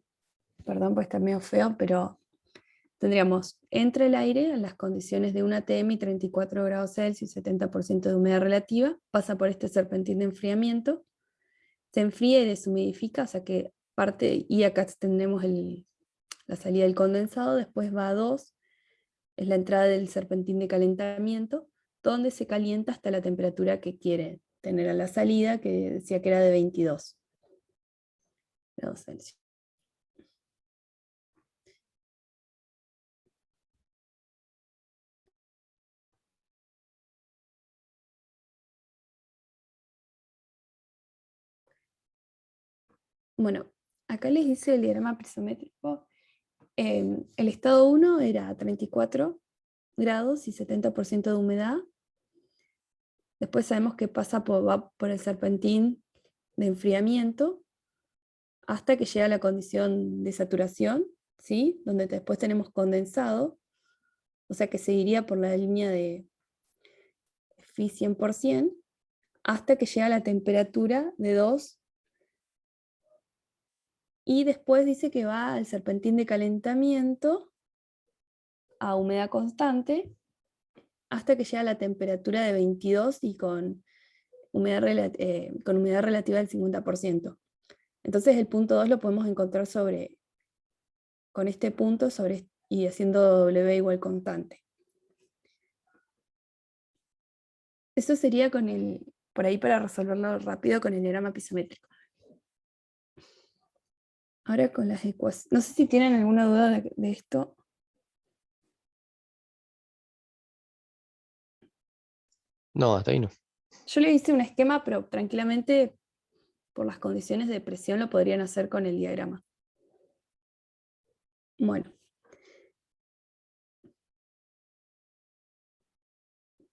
perdón porque está medio feo, pero tendríamos entre el aire, en las condiciones de una ATM y 34 grados Celsius, 70% de humedad relativa, pasa por este serpentín de enfriamiento, se enfría y deshumidifica, o sea que parte, y acá tendremos la salida del condensado, después va a 2, es la entrada del serpentín de calentamiento, donde se calienta hasta la temperatura que quiere tener a la salida, que decía que era de 22 grados Celsius. Bueno, acá les hice el diagrama pisométrico. El estado 1 era 34 grados y 70% de humedad. Después sabemos que va por el serpentín de enfriamiento hasta que llega a la condición de saturación, ¿sí? Donde después tenemos condensado, o sea que seguiría por la línea de phi 100%, hasta que llega a la temperatura de 2, y después dice que va al serpentín de calentamiento a humedad constante, hasta que llega a la temperatura de 22 y con humedad relativa del 50%. Entonces el punto 2 lo podemos encontrar con este punto y haciendo W igual constante. Eso sería por ahí para resolverlo rápido con el diagrama pisométrico. Ahora con las ecuaciones. No sé si tienen alguna duda de esto. No, hasta ahí no. Yo le hice un esquema, pero tranquilamente por las condiciones de presión lo podrían hacer con el diagrama. Bueno.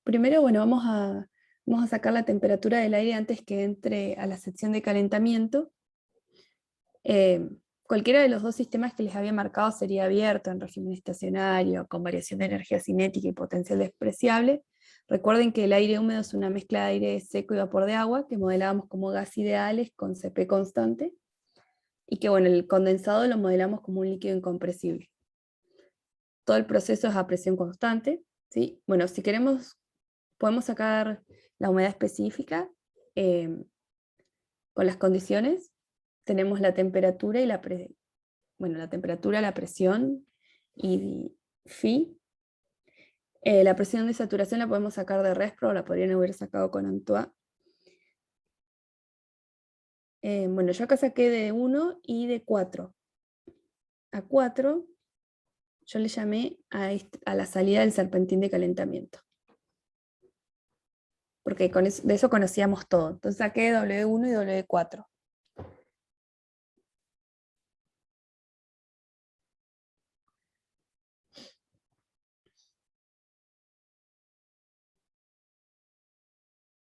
Primero, bueno, vamos a sacar la temperatura del aire antes que entre a la sección de calentamiento. Cualquiera de los dos sistemas que les había marcado sería abierto en régimen estacionario, con variación de energía cinética y potencial despreciable. Recuerden que el aire húmedo es una mezcla de aire seco y vapor de agua que modelábamos como gas ideales con Cp constante, y que bueno, el condensado lo modelamos como un líquido incompresible. Todo el proceso es a presión constante, ¿sí? Bueno, si queremos, podemos sacar la humedad específica con las condiciones. Tenemos la temperatura y la presión y phi. La presión de saturación la podemos sacar de Respro, o la podrían haber sacado con Antoine. Bueno, yo acá saqué de 1 y de 4. A 4 yo le llamé a la salida del serpentín de calentamiento, porque de eso conocíamos todo. Entonces saqué W1 y W4.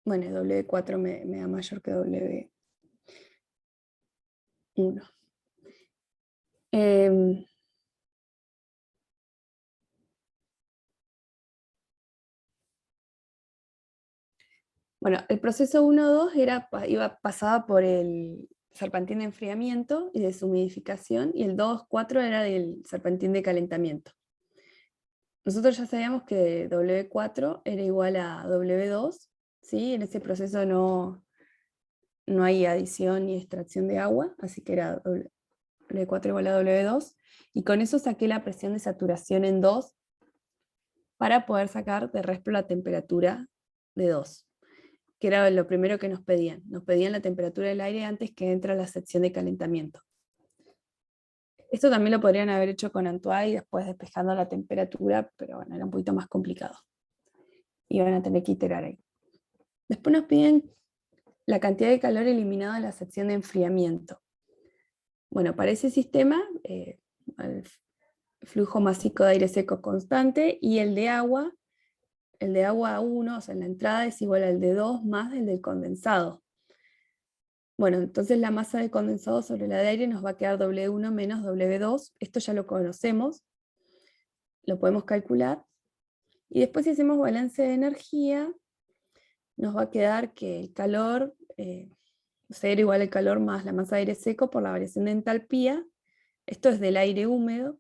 Bueno, W4 me da mayor que W1. Bueno, el proceso 1-2 pasaba por el serpentín de enfriamiento y deshumidificación, y el 2-4 era del serpentín de calentamiento. Nosotros ya sabíamos que W4 era igual a W2, ¿sí? En ese proceso no hay adición ni extracción de agua, así que era W4 igual a W2, y con eso saqué la presión de saturación en 2 para poder sacar de Respro la temperatura de 2, que era lo primero que nos pedían. Nos pedían la temperatura del aire antes que entre a la sección de calentamiento. Esto también lo podrían haber hecho con Antoine y después despejando la temperatura, pero bueno, era un poquito más complicado. Iban a tener que iterar ahí. Después nos piden la cantidad de calor eliminado de la sección de enfriamiento. Bueno, para ese sistema, el flujo masico de aire seco constante, y el de agua 1, o sea, en la entrada es igual al de 2 más el del condensado. Bueno, entonces la masa de condensado sobre la de aire nos va a quedar W1 menos W2. Esto ya lo conocemos, lo podemos calcular. Y después, si hacemos balance de energía, nos va a quedar que el calor, era igual al calor más la masa de aire seco por la variación de entalpía. Esto es del aire húmedo,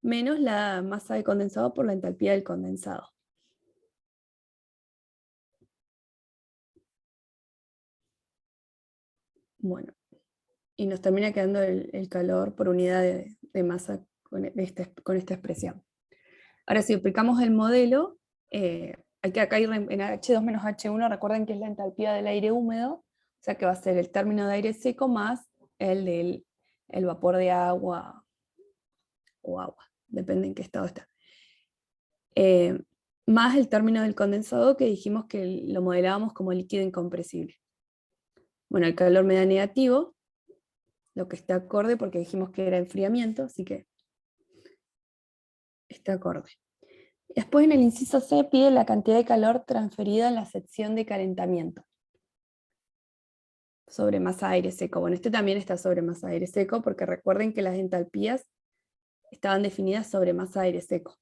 menos la masa de condensado por la entalpía del condensado. Bueno, y nos termina quedando el calor por unidad de masa con esta expresión. Ahora, si aplicamos el modelo, hay que acá ir en H2 menos H1, recuerden que es la entalpía del aire húmedo, o sea que va a ser el término de aire seco más el vapor de agua o agua, depende en qué estado está. Más el término del condensado, que dijimos que lo modelábamos como líquido incompresible. Bueno, el calor me da negativo, lo que está acorde porque dijimos que era enfriamiento, así que está acorde. Después en el inciso C pide la cantidad de calor transferida en la sección de calentamiento sobre masa de aire seco. Bueno, este también está sobre masa de aire seco, porque recuerden que las entalpías estaban definidas sobre masa de aire seco.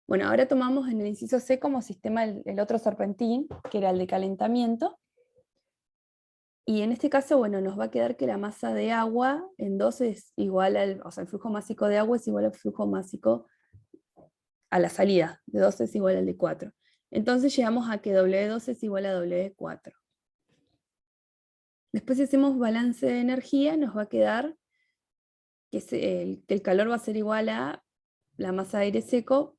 Bueno, ahora tomamos en el inciso C como sistema el otro serpentín, que era el de calentamiento. Y en este caso, bueno, nos va a quedar que la masa de agua en 2 es igual al, o sea, el flujo másico de agua es igual al flujo másico a la salida, de 2 es igual al de 4. Entonces llegamos a que W2 es igual a W4. Después si hacemos balance de energía, nos va a quedar que el calor va a ser igual a la masa de aire seco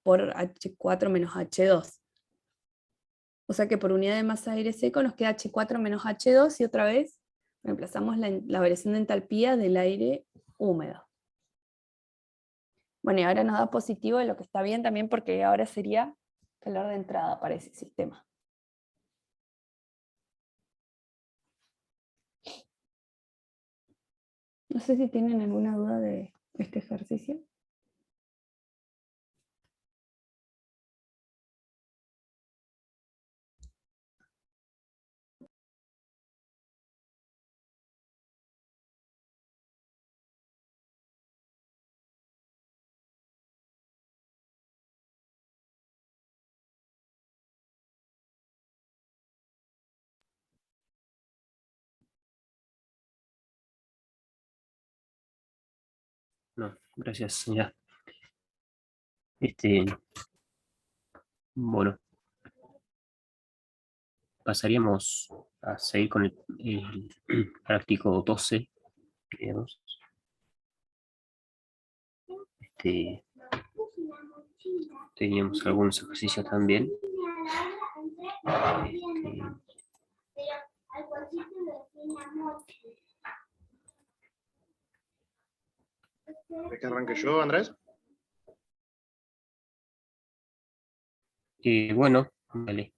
por H4 menos H2. O sea que por unidad de masa de aire seco nos queda H4 menos H2 y otra vez reemplazamos la variación de entalpía del aire húmedo. Bueno, y ahora nos da positivo, lo que está bien también porque ahora sería calor de entrada para ese sistema. No sé si tienen alguna duda de este ejercicio. No, gracias, ya. Bueno, pasaríamos a seguir con el práctico 12, digamos. Teníamos algunos ejercicios también. ¿Querés que arranque yo, Andrés? Bueno, vale.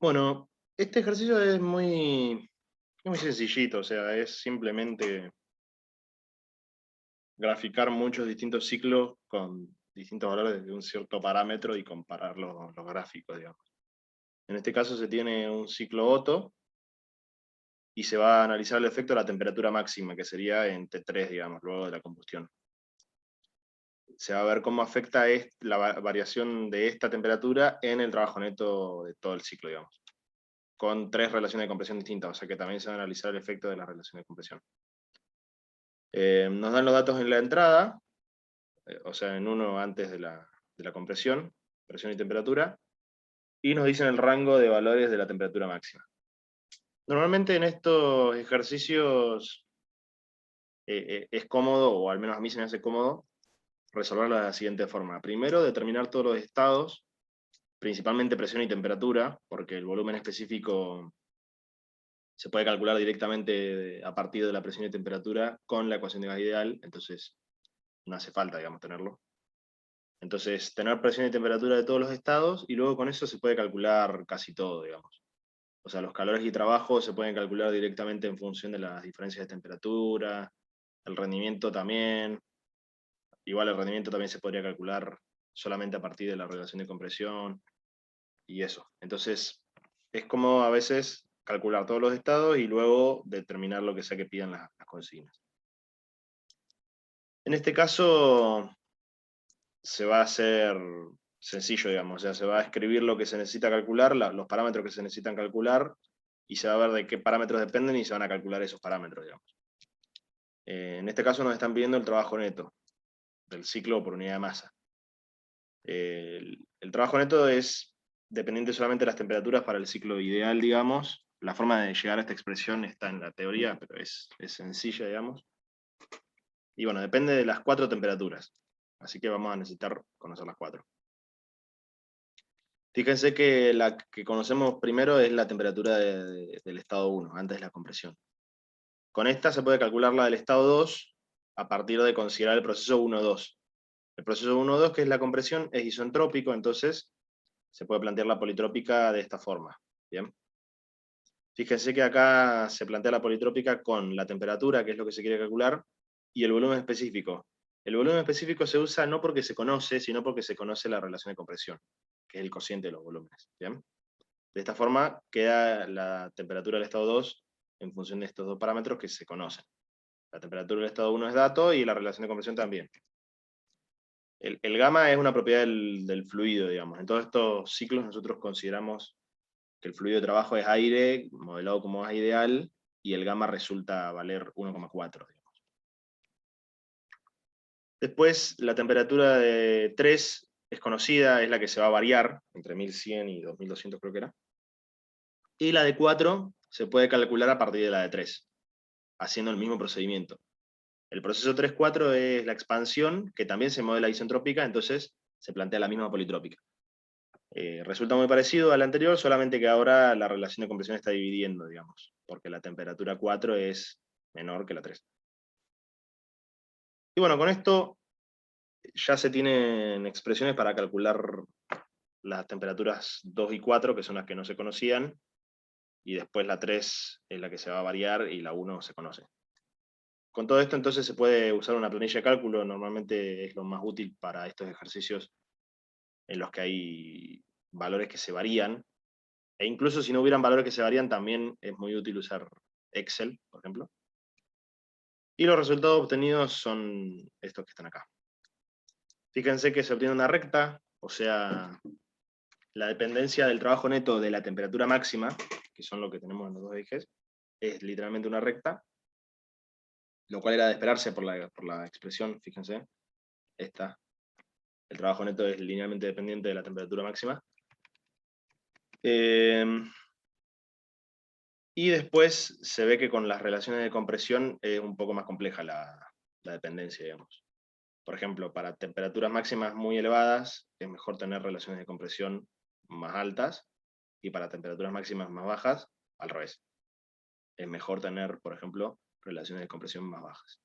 Bueno, este ejercicio es muy sencillito, o sea, es simplemente graficar muchos distintos ciclos con distintos valores de un cierto parámetro y comparar los gráficos, digamos. En este caso se tiene un ciclo Otto y se va a analizar el efecto de la temperatura máxima, que sería en T3, digamos, luego de la combustión. Se va a ver cómo afecta la variación de esta temperatura en el trabajo neto de todo el ciclo, digamos, con 3 relaciones de compresión distintas, o sea que también se va a analizar el efecto de las relaciones de compresión. Nos dan los datos en la entrada, o sea, en uno antes de la compresión, presión y temperatura, y nos dicen el rango de valores de la temperatura máxima. Normalmente en estos ejercicios es cómodo, o al menos a mí se me hace cómodo, resolverlo de la siguiente forma. Primero, determinar todos los estados, principalmente presión y temperatura, porque el volumen específico se puede calcular directamente a partir de la presión y temperatura con la ecuación de gas ideal, entonces no hace falta, digamos, tenerlo. Entonces, tener presión y temperatura de todos los estados, y luego con eso se puede calcular casi todo, digamos. O sea, los calores y trabajo se pueden calcular directamente en función de las diferencias de temperatura, el rendimiento también. Igual el rendimiento también se podría calcular solamente a partir de la relación de compresión, y eso. Entonces, es como a veces calcular todos los estados y luego determinar lo que sea que pidan las consignas. En este caso, se va a hacer sencillo, digamos, o sea, se va a escribir lo que se necesita calcular, los parámetros que se necesitan calcular, y se va a ver de qué parámetros dependen y se van a calcular esos parámetros, digamos. En este caso nos están pidiendo el trabajo neto del ciclo por unidad de masa. El trabajo neto es dependiente solamente de las temperaturas para el ciclo ideal, digamos. La forma de llegar a esta expresión está en la teoría, pero es sencilla, digamos. Y bueno, depende de las 4 temperaturas. Así que vamos a necesitar conocer las 4. Fíjense que la que conocemos primero es la temperatura del estado 1, antes de la compresión. Con esta se puede calcular la del estado 2 a partir de considerar el proceso 1-2. El proceso 1-2, que es la compresión, es isentrópico, entonces se puede plantear la politrópica de esta forma. ¿Bien? Fíjense que acá se plantea la politrópica con la temperatura, que es lo que se quiere calcular, y el volumen específico. El volumen específico se usa no porque se conoce, sino porque se conoce la relación de compresión, que es el cociente de los volúmenes. ¿Bien? De esta forma queda la temperatura del estado 2 en función de estos dos parámetros que se conocen. La temperatura del estado 1 es dato y la relación de compresión también. El gamma es una propiedad del fluido, digamos. En todos estos ciclos nosotros consideramos que el fluido de trabajo es aire, modelado como gas ideal, y el gamma resulta valer 1,4. Después, la temperatura de 3 es conocida, es la que se va a variar, entre 1100 y 2200 creo que era. Y la de 4 se puede calcular a partir de la de 3, haciendo el mismo procedimiento. El proceso 3-4 es la expansión, que también se modela isentrópica, entonces se plantea la misma politrópica. Resulta muy parecido al anterior, solamente que ahora la relación de compresión está dividiendo, digamos, porque la temperatura 4 es menor que la 3. Y bueno, con esto ya se tienen expresiones para calcular las temperaturas 2 y 4, que son las que no se conocían, y después la 3 es la que se va a variar, y la 1 se conoce. Con todo esto entonces se puede usar una planilla de cálculo, normalmente es lo más útil para estos ejercicios en los que hay valores que se varían, e incluso si no hubieran valores que se varían, también es muy útil usar Excel, por ejemplo. Y los resultados obtenidos son estos que están acá. Fíjense que se obtiene una recta, o sea, la dependencia del trabajo neto de la temperatura máxima, que son lo que tenemos en los dos ejes, es literalmente una recta, lo cual era de esperarse por la expresión, fíjense, esta. El trabajo neto es linealmente dependiente de la temperatura máxima. Y después se ve que con las relaciones de compresión es un poco más compleja la dependencia, digamos. Por ejemplo, para temperaturas máximas muy elevadas es mejor tener relaciones de compresión más altas, y para temperaturas máximas más bajas, al revés. Es mejor tener, por ejemplo, relaciones de compresión más bajas.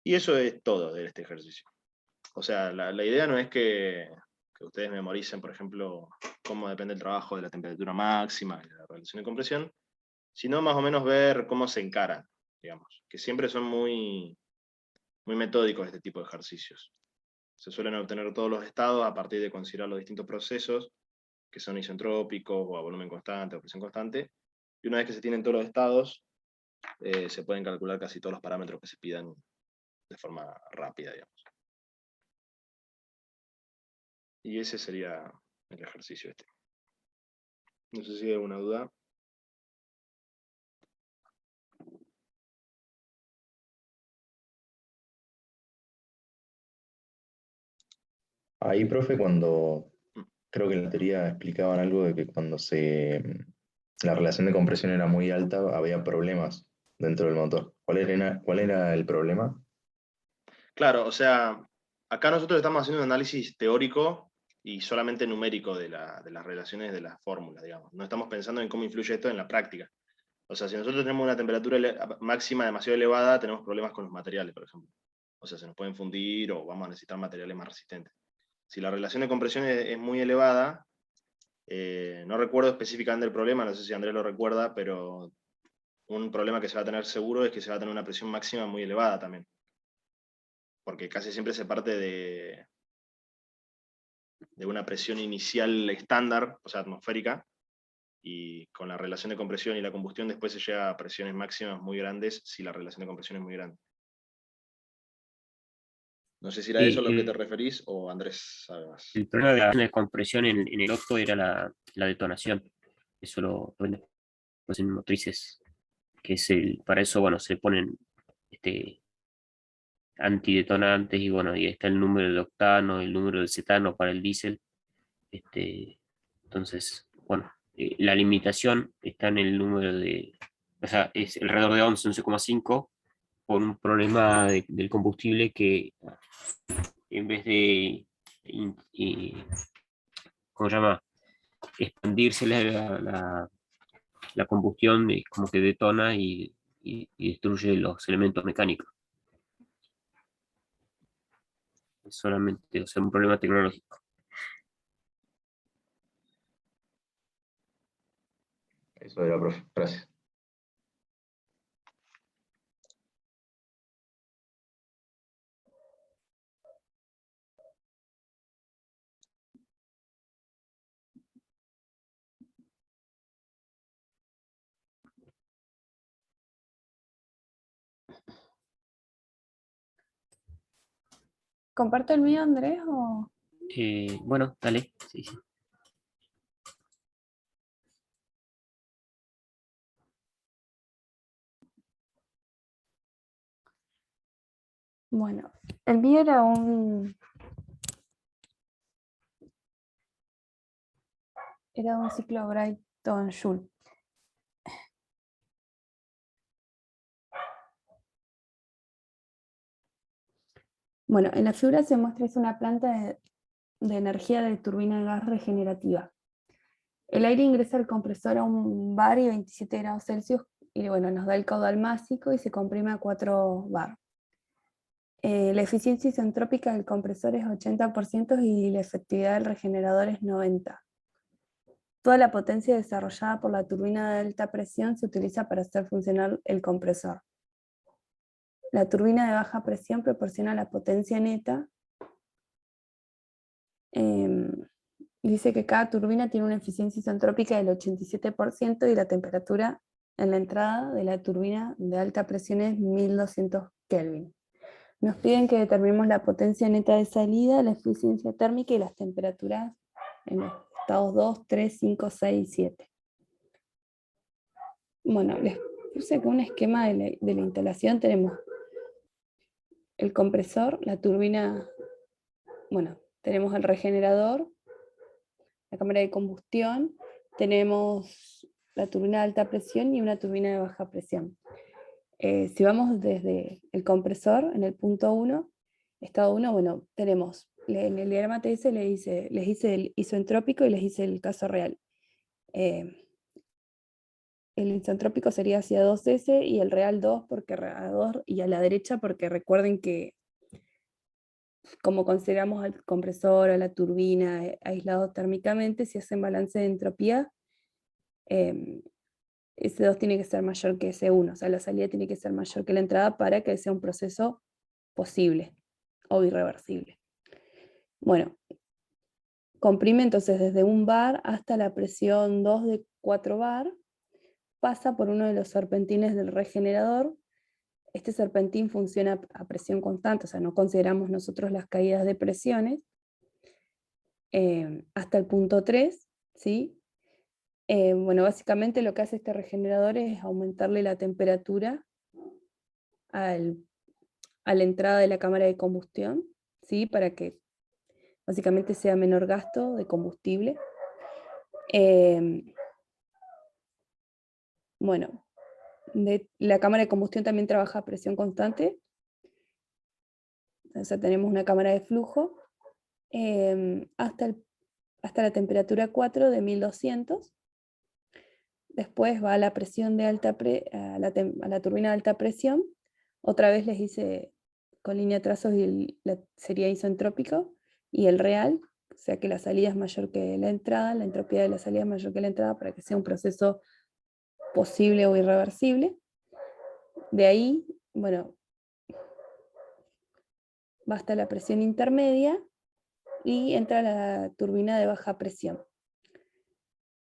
Y eso es todo de este ejercicio. O sea, la idea no es que ustedes memoricen, por ejemplo, cómo depende el trabajo de la temperatura máxima y de la relación de compresión, sino más o menos ver cómo se encaran, digamos, que siempre son muy, muy metódicos este tipo de ejercicios. Se suelen obtener todos los estados a partir de considerar los distintos procesos, que son isentrópicos, o a volumen constante, o presión constante, y una vez que se tienen todos los estados, se pueden calcular casi todos los parámetros que se pidan de forma rápida, digamos. Y ese sería el ejercicio este. No sé si hay alguna duda. Ahí, profe, creo que en la teoría explicaban algo de que la relación de compresión era muy alta, había problemas dentro del motor. ¿Cuál era el problema? Claro, o sea, acá nosotros estamos haciendo un análisis teórico y solamente numérico de las relaciones de las fórmulas, digamos. No estamos pensando en cómo influye esto en la práctica. O sea, si nosotros tenemos una temperatura máxima demasiado elevada, tenemos problemas con los materiales, por ejemplo. O sea, se nos pueden fundir o vamos a necesitar materiales más resistentes. Si la relación de compresión es muy elevada, no recuerdo específicamente el problema, no sé si Andrés lo recuerda, pero un problema que se va a tener seguro es que se va a tener una presión máxima muy elevada también. Porque casi siempre se parte de una presión inicial estándar, o sea, atmosférica, y con la relación de compresión y la combustión después se llega a presiones máximas muy grandes si la relación de compresión es muy grande. No sé si era eso a lo que te referís, o Andrés sabe más. El problema de la relación de compresión en el Otto era la detonación. Eso lo ven después en motrices, que es para eso, bueno, se ponen antidetonantes, y bueno, y está el número de octano, el número de cetano para el diésel. Entonces, bueno, la limitación está en el número o sea, es alrededor de 11, 11,5, por un problema del combustible que en vez de, ¿cómo se llama?, expandirse la combustión, como que detona y destruye los elementos mecánicos. Es solamente, o sea, un problema tecnológico. Eso era, profe. Gracias. ¿Comparto el mío, Andrés? O... Bueno, dale. Sí, sí. Bueno, el mío era un ciclo Brighton-Joule. Bueno, en la figura se muestra es una planta de energía de turbina de gas regenerativa. El aire ingresa al compresor a un bar y 27 grados Celsius y bueno, nos da el caudal másico y se comprime a 4 bar. La eficiencia isentrópica del compresor es 80% y la efectividad del regenerador es 90%. Toda la potencia desarrollada por la turbina de alta presión se utiliza para hacer funcionar el compresor. La turbina de baja presión proporciona la potencia neta. Dice que cada turbina tiene una eficiencia isentrópica del 87% y la temperatura en la entrada de la turbina de alta presión es 1200 Kelvin. Nos piden que determinemos la potencia neta de salida, la eficiencia térmica y las temperaturas en los estados 2, 3, 5, 6 y 7. Bueno, les puse acá un esquema de la instalación. Tenemos el compresor, la turbina, bueno, tenemos el regenerador, la cámara de combustión, tenemos la turbina de alta presión y una turbina de baja presión. Si vamos desde el compresor, en el punto 1, estado 1, bueno, tenemos, en el diagrama TS les hice el isentrópico y les hice el caso real. El isentrópico sería hacia 2S y el real 2, porque a 2 y a la derecha, porque recuerden que como consideramos al compresor, a la turbina aislados térmicamente, si hacen balance de entropía, S2 tiene que ser mayor que S1, o sea, la salida tiene que ser mayor que la entrada para que sea un proceso posible o irreversible. Bueno, comprime entonces desde un bar hasta la presión 2 de 4 bar, pasa por uno de los serpentines del regenerador. Este serpentín funciona a presión constante, o sea, no consideramos nosotros las caídas de presiones, hasta el punto 3, ¿sí? Bueno, básicamente lo que hace este regenerador es aumentarle la temperatura a la entrada de la cámara de combustión, ¿sí? Para que básicamente sea menor gasto de combustible. Bueno, la cámara de combustión también trabaja a presión constante. O sea, tenemos una cámara de flujo hasta la temperatura 4 de 1200. Después va a la presión de a la turbina de alta presión. Otra vez les hice con línea de trazos y sería isentrópico. Y el real, o sea que la salida es mayor que la entrada, la entropía de la salida es mayor que la entrada para que sea un proceso posible o irreversible. De ahí, bueno, va hasta la presión intermedia y entra la turbina de baja presión,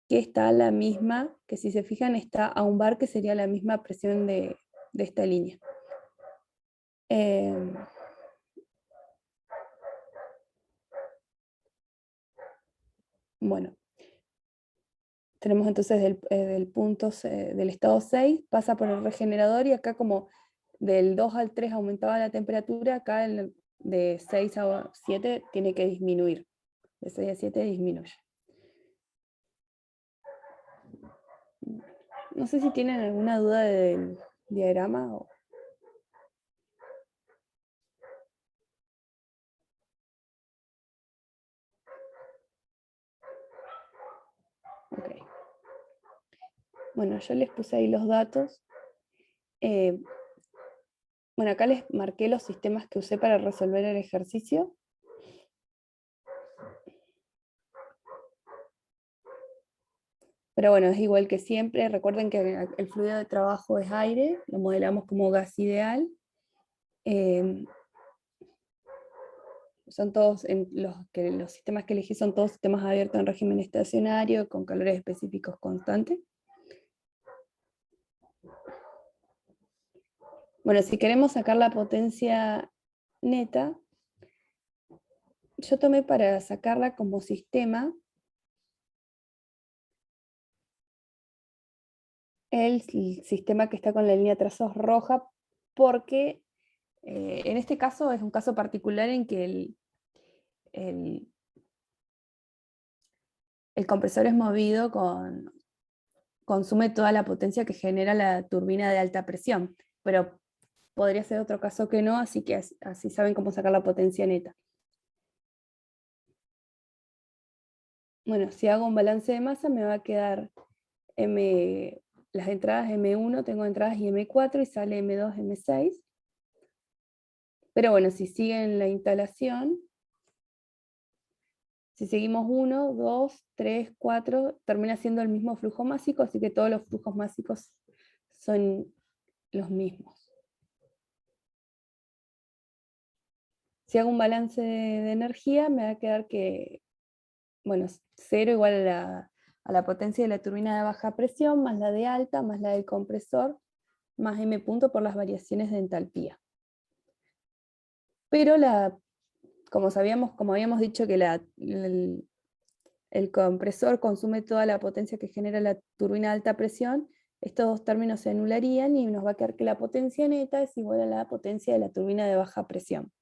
que está la misma, que si se fijan está a un bar, que sería la misma presión de esta línea. Bueno, tenemos entonces del punto del estado 6, pasa por el regenerador y acá como del 2 al 3 aumentaba la temperatura, acá de 6 a 7 tiene que disminuir, de 6 a 7 disminuye. No sé si tienen alguna duda del diagrama. Okay. Bueno, yo les puse ahí los datos. Bueno, acá les marqué los sistemas que usé para resolver el ejercicio. Pero bueno, es igual que siempre. Recuerden que el fluido de trabajo es aire, lo modelamos como gas ideal. Son todos, los sistemas que elegí son todos sistemas abiertos en régimen estacionario, con calores específicos constantes. Bueno, si queremos sacar la potencia neta, yo tomé para sacarla como sistema el sistema que está con la línea de trazos roja, porque en este caso es un caso particular en que el compresor es movido consume toda la potencia que genera la turbina de alta presión, pero podría ser otro caso que no, así que así saben cómo sacar la potencia neta. Bueno, si hago un balance de masa me va a quedar las entradas M1, tengo entradas y M4 y sale M2, M6. Pero bueno, si siguen la instalación, si seguimos 1, 2, 3, 4, termina siendo el mismo flujo másico, así que todos los flujos másicos son los mismos. Si hago un balance de energía, me va a quedar que, bueno, 0 igual a la potencia de la turbina de baja presión, más la de alta, más la del compresor, más M punto por las variaciones de entalpía. Pero como habíamos dicho que el compresor consume toda la potencia que genera la turbina de alta presión, estos dos términos se anularían y nos va a quedar que la potencia neta es igual a la potencia de la turbina de baja presión.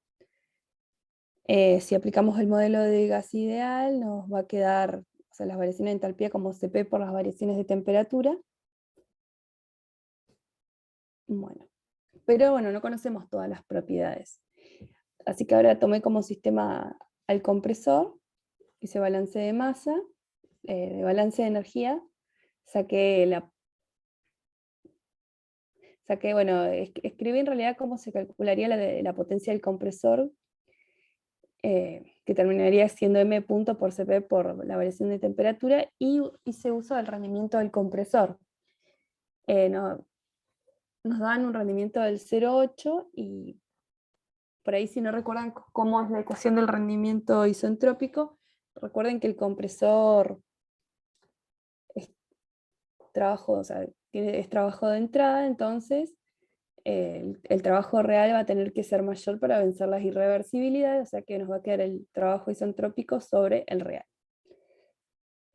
Si aplicamos el modelo de gas ideal, nos va a quedar, o sea, las variaciones de entalpía como Cp por las variaciones de temperatura. Bueno, pero bueno, no conocemos todas las propiedades. Así que ahora tomé como sistema al compresor, hice balance de masa, de balance de energía, bueno, escribí en realidad cómo se calcularía la potencia del compresor, que terminaría siendo M punto por Cp por la variación de temperatura, y hice uso del rendimiento del compresor. Nos dan un rendimiento del 0,8 y por ahí si no recuerdan cómo es la ecuación del rendimiento isentrópico, recuerden que el compresor es trabajo de entrada, entonces el trabajo real va a tener que ser mayor para vencer las irreversibilidades, o sea que nos va a quedar el trabajo isentrópico sobre el real.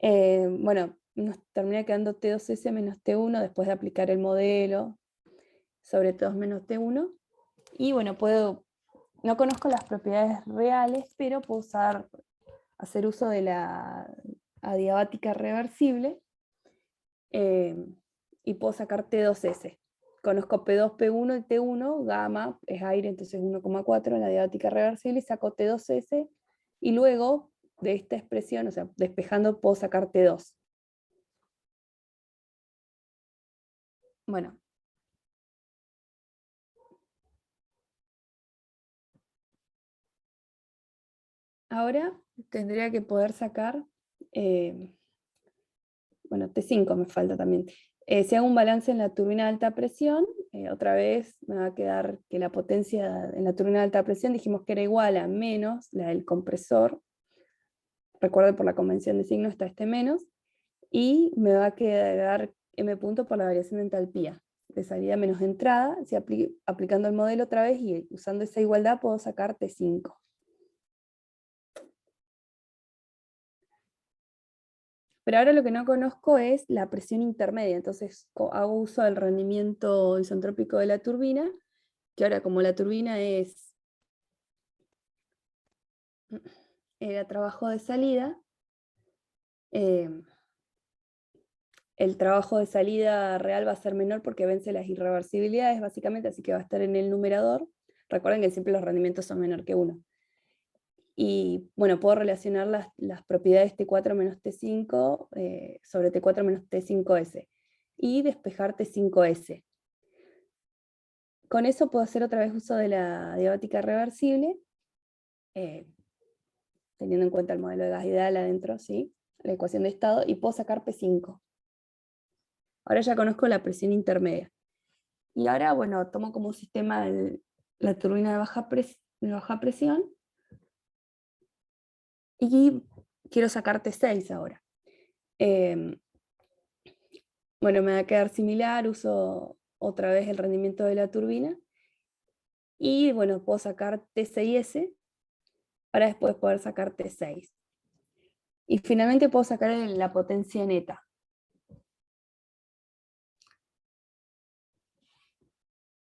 Bueno, nos termina quedando T2S menos T1 después de aplicar el modelo sobre T2 menos T1. Y bueno, no conozco las propiedades reales, pero puedo hacer uso de la adiabática reversible y puedo sacar T2S. Conozco P2, P1 y T1, gamma es aire, entonces 1,4 en la adiabática reversible, y saco T2S, y luego de esta expresión, o sea, despejando, puedo sacar T2. Bueno. Ahora tendría que poder sacar, bueno, T5 me falta también. Si hago un balance en la turbina de alta presión, otra vez me va a quedar que la potencia en la turbina de alta presión dijimos que era igual a menos la del compresor. Recuerden, por la convención de signo está este menos. Y me va a quedar M punto por la variación de entalpía. De salida menos entrada. Si aplicando el modelo otra vez y usando esa igualdad puedo sacar T5. Pero ahora lo que no conozco es la presión intermedia, entonces hago uso del rendimiento isentrópico de la turbina, que ahora como la turbina era trabajo de salida, el trabajo de salida real va a ser menor porque vence las irreversibilidades básicamente, así que va a estar en el numerador. Recuerden que siempre los rendimientos son menor que 1. Y bueno, puedo relacionar las propiedades T4 menos T5 sobre T4 menos T5S y despejar T5S. Con eso puedo hacer otra vez uso de la adiabática reversible, teniendo en cuenta el modelo de gas ideal adentro, ¿sí? La ecuación de estado, y puedo sacar P5. Ahora ya conozco la presión intermedia. Y ahora, bueno, tomo como sistema la turbina de baja presión y quiero sacar T6 ahora. Bueno, me va a quedar similar, uso otra vez el rendimiento de la turbina y bueno, puedo sacar T6S para después poder sacar T6. Y finalmente puedo sacar la potencia neta.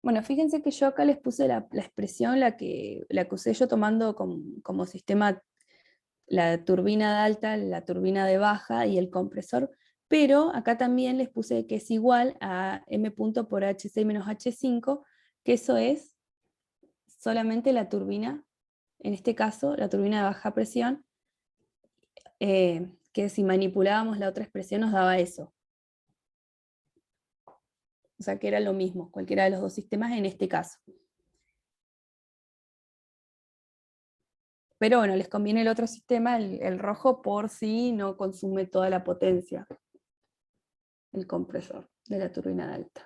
Bueno, fíjense que yo acá les puse la expresión, la que usé yo tomando como sistema la turbina de alta, la turbina de baja y el compresor, pero acá también les puse que es igual a M punto por H6 menos H5, que eso es solamente la turbina, en este caso, la turbina de baja presión, que si manipulábamos la otra expresión nos daba eso. O sea que era lo mismo, cualquiera de los dos sistemas en este caso. Pero bueno, les conviene el otro sistema, el rojo, por si no consume toda la potencia, el compresor de la turbina de alta.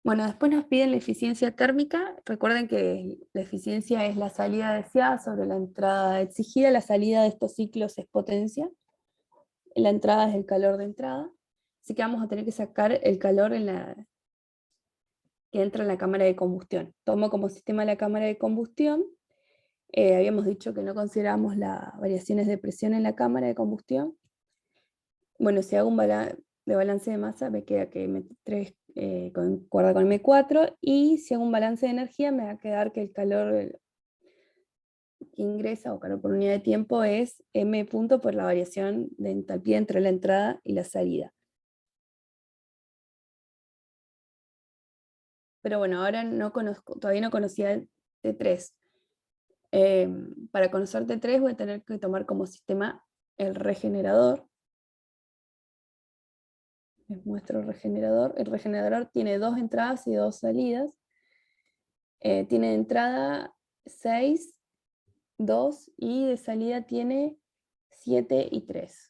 Bueno, después nos piden la eficiencia térmica. Recuerden que la eficiencia es la salida deseada sobre la entrada exigida. La salida de estos ciclos es potencia. La entrada es el calor de entrada. Así que vamos a tener que sacar el calor que entra en la cámara de combustión. Tomo como sistema la cámara de combustión. Habíamos dicho que no consideramos las variaciones de presión en la cámara de combustión. Bueno, si hago un balance de masa, me queda que M3 concuerda con M4, y si hago un balance de energía, me va a quedar que el calor que ingresa, o calor por unidad de tiempo, es M punto por la variación de entalpía entre la entrada y la salida. Pero bueno, ahora todavía no conocía el T3. Para conocer T3 voy a tener que tomar como sistema el regenerador. Les muestro el regenerador. El regenerador tiene 2 entradas y 2 salidas. Tiene de entrada 6, 2 y de salida tiene 7 y 3.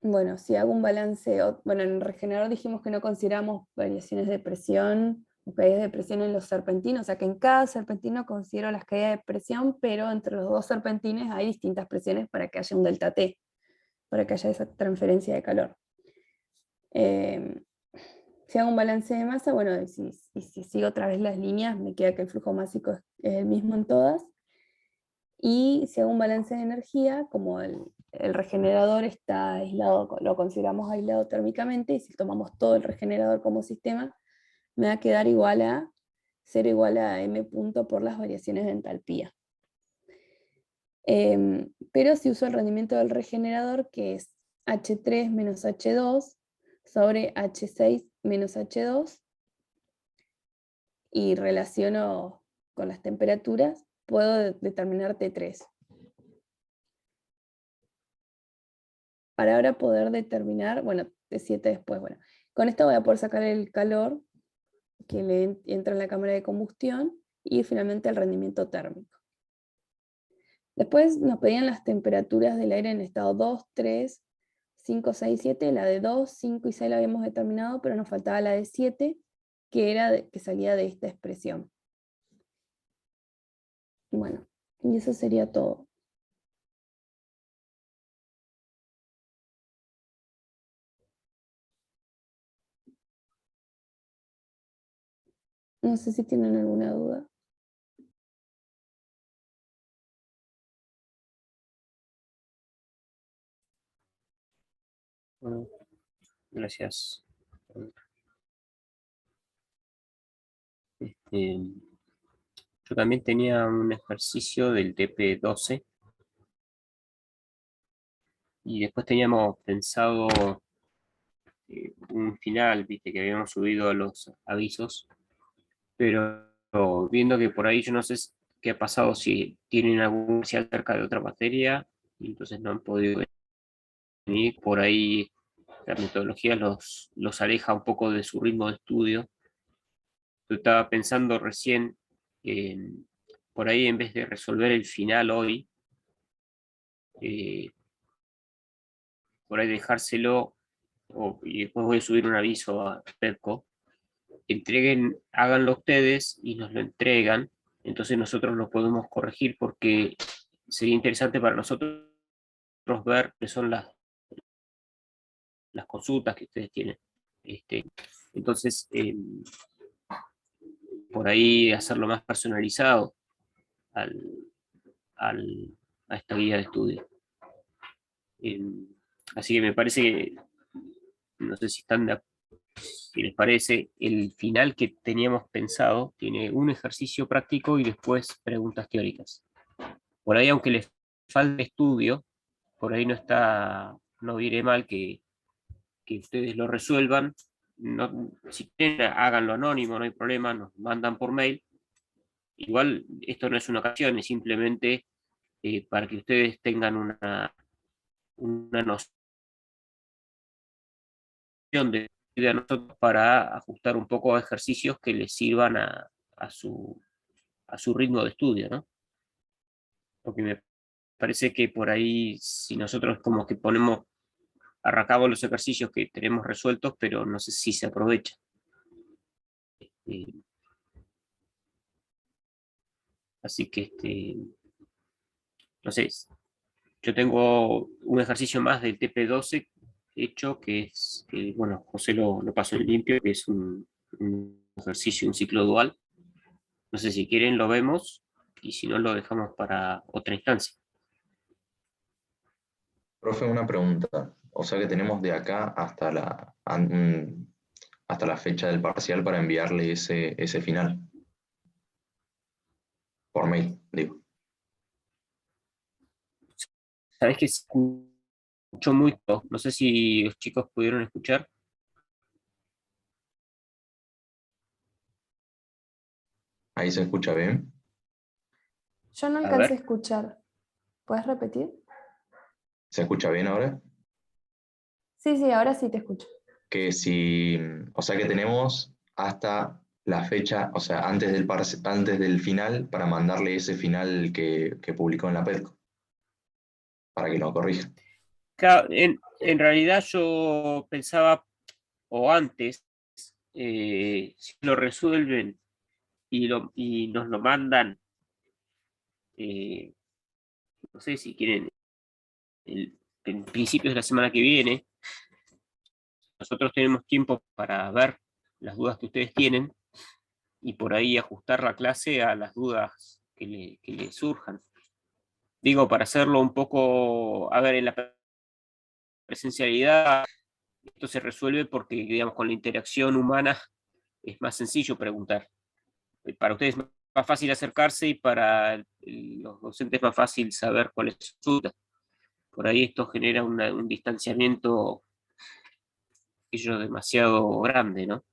Bueno, si hago un balance, bueno, en el regenerador dijimos que no consideramos variaciones de presión o caídas de presión en los serpentinos, o sea que en cada serpentino considero las caídas de presión, pero entre los dos serpentines hay distintas presiones para que haya un delta T, para que haya esa transferencia de calor. Si hago un balance de masa, bueno, si sigo otra vez las líneas, me queda que el flujo másico es el mismo en todas. Y si hago un balance de energía, como el regenerador está aislado, lo consideramos aislado térmicamente, y si tomamos todo el regenerador como sistema, me va a quedar igual a 0 igual a M punto por las variaciones de entalpía. Pero si uso el rendimiento del regenerador, que es H3 menos H2 sobre H6 menos H2, y relaciono con las temperaturas, puedo determinar T3. Para ahora poder determinar, bueno, T7 después, bueno, con esto voy a poder sacar el calor que le entra en la cámara de combustión y finalmente el rendimiento térmico. Después nos pedían las temperaturas del aire en estado 2, 3, 5, 6, 7. La de 2, 5 y 6 la habíamos determinado, pero nos faltaba la de 7, que salía de esta expresión. Bueno, y eso sería todo. No sé si tienen alguna duda. Bueno, gracias. Yo también tenía un ejercicio del TP12 y después teníamos pensado un final, viste, que habíamos subido los avisos, pero viendo que por ahí yo no sé qué ha pasado, si tienen algún especial acerca de otra materia, y entonces no han podido venir, por ahí la metodología los aleja un poco de su ritmo de estudio, Yo estaba pensando recién, por ahí en vez de resolver el final hoy, por ahí dejárselo, y después voy a subir un aviso a Pepco, háganlo ustedes y nos lo entregan, entonces nosotros lo podemos corregir porque sería interesante para nosotros ver qué son las consultas que ustedes tienen. Entonces, por ahí hacerlo más personalizado al, a esta guía de estudio. Así que me parece que, no sé si si les parece, el final que teníamos pensado tiene un ejercicio práctico y después preguntas teóricas. Por ahí, aunque les falte estudio, por ahí no diré mal que ustedes lo resuelvan. No, si quieren, háganlo anónimo, no hay problema, nos mandan por mail. Igual esto no es una ocasión, es simplemente para que ustedes tengan una noción de nosotros para ajustar un poco a ejercicios que les sirvan a su ritmo de estudio, ¿no? Porque me parece que por ahí, si nosotros como que arrancamos los ejercicios que tenemos resueltos, pero no sé si se aprovecha. Así que, no sé, yo tengo un ejercicio más del TP12 hecho, bueno, José lo pasó en limpio, que es un ejercicio, un ciclo dual. No sé si quieren, lo vemos, y si no, lo dejamos para otra instancia. Profe, una pregunta. O sea que tenemos de acá hasta la fecha del parcial para enviarle ese final. Por mail, digo. Sabes que se escuchó muy poco. No sé si los chicos pudieron escuchar. Ahí se escucha bien. Yo no A alcancé a ver, escuchar. ¿Puedes repetir? ¿Se escucha bien ahora? Sí, sí, ahora sí te escucho. Que si, o sea que tenemos hasta la fecha, o sea, antes del final, para mandarle ese final que publicó en la PETCO, para que lo corrija. en realidad yo pensaba, o antes, si lo resuelven y nos lo mandan, eh, no sé si quieren, en principios de la semana que viene, nosotros tenemos tiempo para ver las dudas que ustedes tienen y por ahí ajustar la clase a las dudas que le surjan. Digo, para hacerlo un poco, a ver, en la presencialidad esto se resuelve porque, digamos, con la interacción humana es más sencillo preguntar. Para ustedes es más fácil acercarse y para los docentes es más fácil saber cuál es su duda. Por ahí esto genera un distanciamiento demasiado grande, ¿no?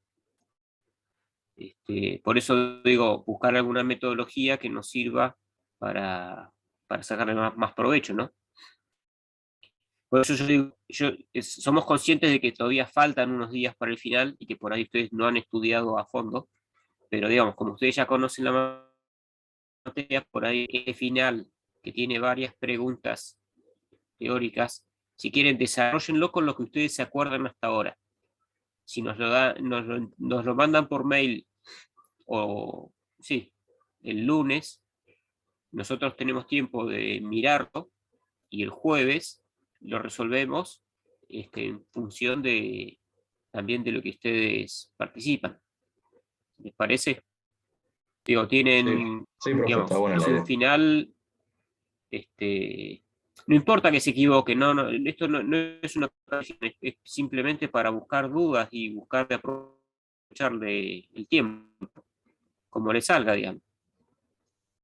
Por eso digo, buscar alguna metodología que nos sirva para, sacarle más provecho, ¿no? Por eso yo digo, somos conscientes de que todavía faltan unos días para el final y que por ahí ustedes no han estudiado a fondo, pero digamos, como ustedes ya conocen la materia, por ahí el final, que tiene varias preguntas teóricas, si quieren, desarrollenlo con lo que ustedes se acuerdan hasta ahora. Si nos lo mandan por mail o, sí, el lunes, nosotros tenemos tiempo de mirarlo y el jueves lo resolvemos en función también de lo que ustedes participan. ¿Les parece? Digo, Sí, tienen, sí, profe, está digamos, buena es la un idea. final, no importa que se equivoque, esto no es una calificación, es simplemente para buscar dudas y buscar de aprovecharle el tiempo, como le salga, digamos.